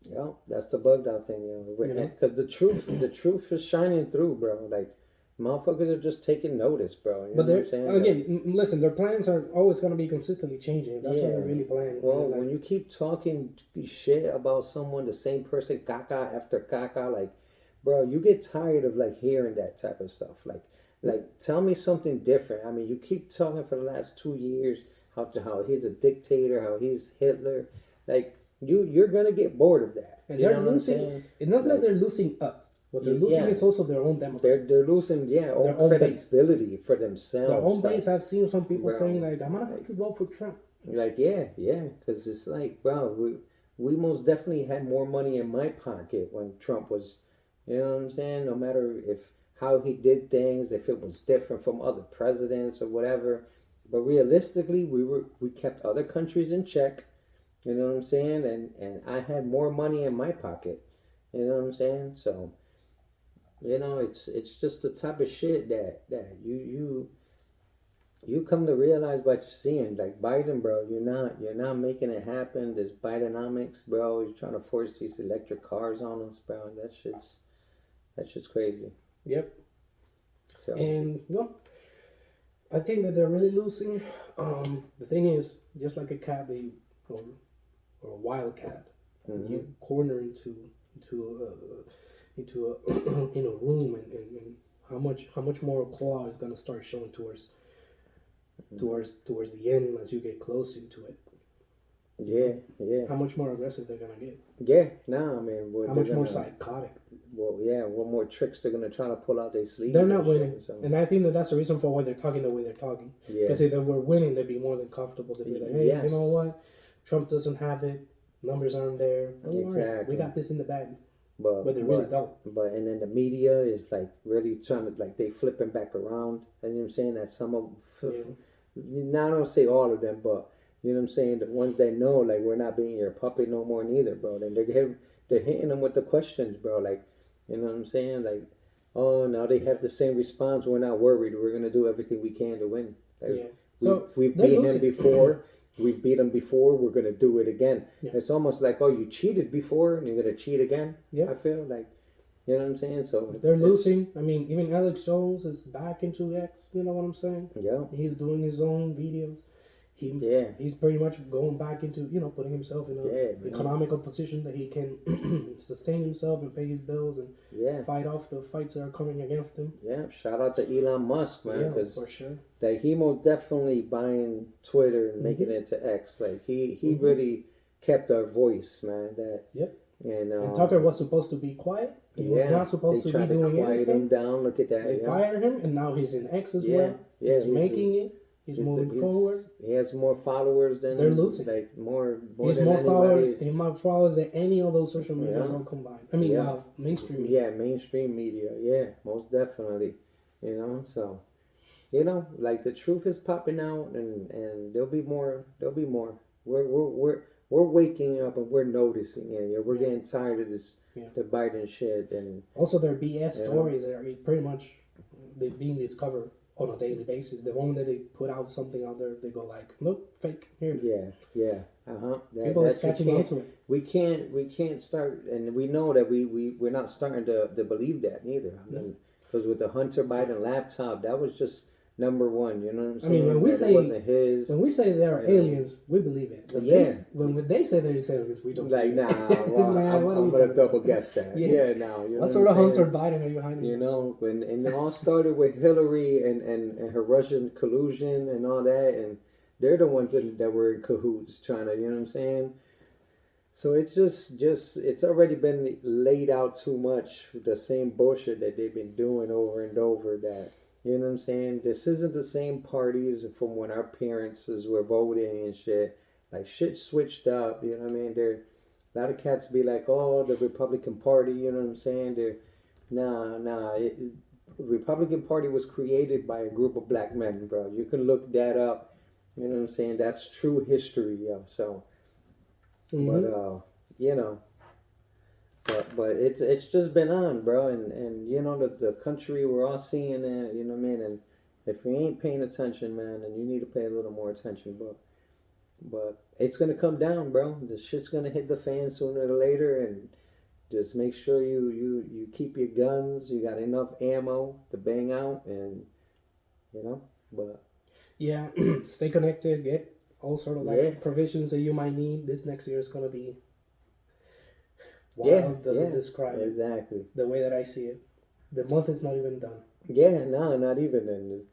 Yeah, that's the bugged out thing, because the truth is shining through, bro. Like motherfuckers are just taking notice, bro. But listen, their plans are always going to be consistently changing. That's what they're really planning. Well, when you keep talking shit about someone, the same person, caca after caca, like, bro, you get tired of hearing that type of stuff, Like, tell me something different. I mean, you keep talking for the last 2 years how he's a dictator, how he's Hitler. Like, you're gonna get bored of that. And they're losing. It's not that they're losing up. What they're losing is also their own Democrats. They're losing, their own credibility for themselves. Their own base. I've seen some people saying I'm gonna have to vote for Trump. Like, because it's like, bro, we most definitely had more money in my pocket when Trump was. You know what I'm saying? No matter how he did things, if it was different from other presidents or whatever. But realistically, we kept other countries in check. You know what I'm saying? And I had more money in my pocket. You know what I'm saying? So, it's just the type of shit that you come to realize what you're seeing. Like Biden, bro, you're not making it happen. This Bidenomics, bro, you're trying to force these electric cars on us, bro. That shit's crazy. Yep. So. And I think that they're really losing. The thing is, just like a cat, or a wild cat, you corner into into a in a room, and how much more claw is gonna start showing towards the end as you get closer to it. Yeah. How much more aggressive they're gonna get? Yeah, I mean, how much more psychotic? Well, yeah, what more tricks they're gonna try to pull out their sleeve? They're not winning, and I think that's the reason for why they're talking the way they're talking. Because if they were winning, they'd be more than comfortable to be like, hey, you know what? Trump doesn't have it. Numbers aren't there. Don't worry, we got this in the bag. But they really don't. But and then the media is like really trying to they flipping back around. And you know what I'm saying? That some of now I don't say all of them, but you know what I'm saying, the ones that know like we're not being your puppet no more neither, bro. And they're hitting them with the questions, bro. Like, you know what I'm saying? Like, oh, now they have the same response. We're not worried. We're gonna do everything we can to win. Like, so we've beaten him before. We've beat them before. We're gonna do it again. It's almost like, oh, you cheated before and you're gonna cheat again. I feel like, you know what I'm saying. So they're losing. I mean, even Alex Jones is back into X. You know what I'm saying? Yeah. He's doing his own videos. He's pretty much going back into putting himself in an economical position that he can sustain himself and pay his bills and fight off the fights that are coming against him. Yeah, shout out to Elon Musk, man, because for sure that he most definitely buying Twitter and making it to X. Like he really kept our voice, man. And Tucker was supposed to be quiet. He was not supposed to be doing anything. Quiet him down. Look at that. They fired him, and now he's in X as well. Yeah, he's making it. He's moving forward. He has more followers than they're losing. Like more he's than more anybody. Followers. He more followers than any of those social medias all combined. I mean, mainstream media. Yeah, mainstream media. Yeah, most definitely. You know, so like the truth is popping out, and there'll be more. We're waking up and we're noticing it. We're getting tired of this the Biden shit, and also their BS stories are pretty much being discovered on a daily basis. The moment that they put out something out there, they go like, nope, fake. Here it is. Yeah. People are catching onto it. We can't start, and we know that we're not starting to believe that neither. I mean, because with the Hunter Biden laptop, that was just number one. You know what I'm saying? I mean, when we say there are aliens, we believe it. When they say there's aliens, we don't. Like, nah, well, I'm gonna double guess that. Now. What sort of Hunter Biden are you hiding? You know, and it all started with Hillary and her Russian collusion and all that, and they're the ones that were in cahoots trying to, you know what I'm saying? So it's just it's already been laid out too much, the same bullshit that they've been doing over and over that. You know what I'm saying? This isn't the same parties from when our parents were voting and shit. Like, shit switched up, you know what I mean? A lot of cats be like, oh, the Republican Party, you know what I'm saying? The Republican Party was created by a group of black men, bro. You can look that up. You know what I'm saying? That's true history, yo. So, but, But it's just been on, bro, and the country, we're all seeing it, you know what I mean? And if you ain't paying attention, man, then you need to pay a little more attention, but it's gonna come down, bro. The shit's gonna hit the fan sooner or later, and just make sure you keep your guns, you got enough ammo to bang out, and but stay connected, get all sort of provisions that you might need. This next year is gonna be wild. Doesn't describe exactly the way that I see it. The month is not even done. Not even, and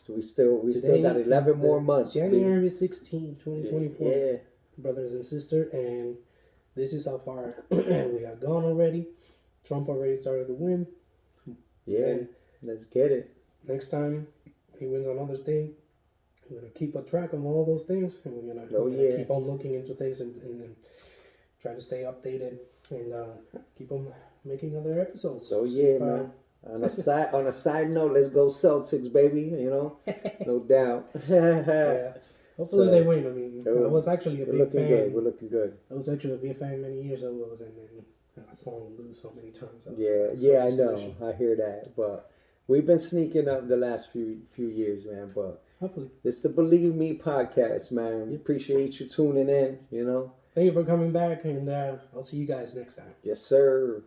we still got 11 more months. January 16, 2024. Brothers and sisters, and this is how far we have gone already. Trump already started to win. And let's get it. Next time he wins another state, we're gonna keep a track on all those things, and we're gonna keep on looking into things and try to stay updated and keep on making other episodes. So man. On a side note, let's go Celtics, baby. No doubt. Hopefully they win. I mean, I was actually a big fan. We're looking good. I was actually a big fan many years ago, and then I saw them lose so many times. I know. I hear that, but we've been sneaking up the last few years, man. But hopefully, it's the Believe Me podcast, man. We appreciate you tuning in. Thank you for coming back, and I'll see you guys next time. Yes, sir.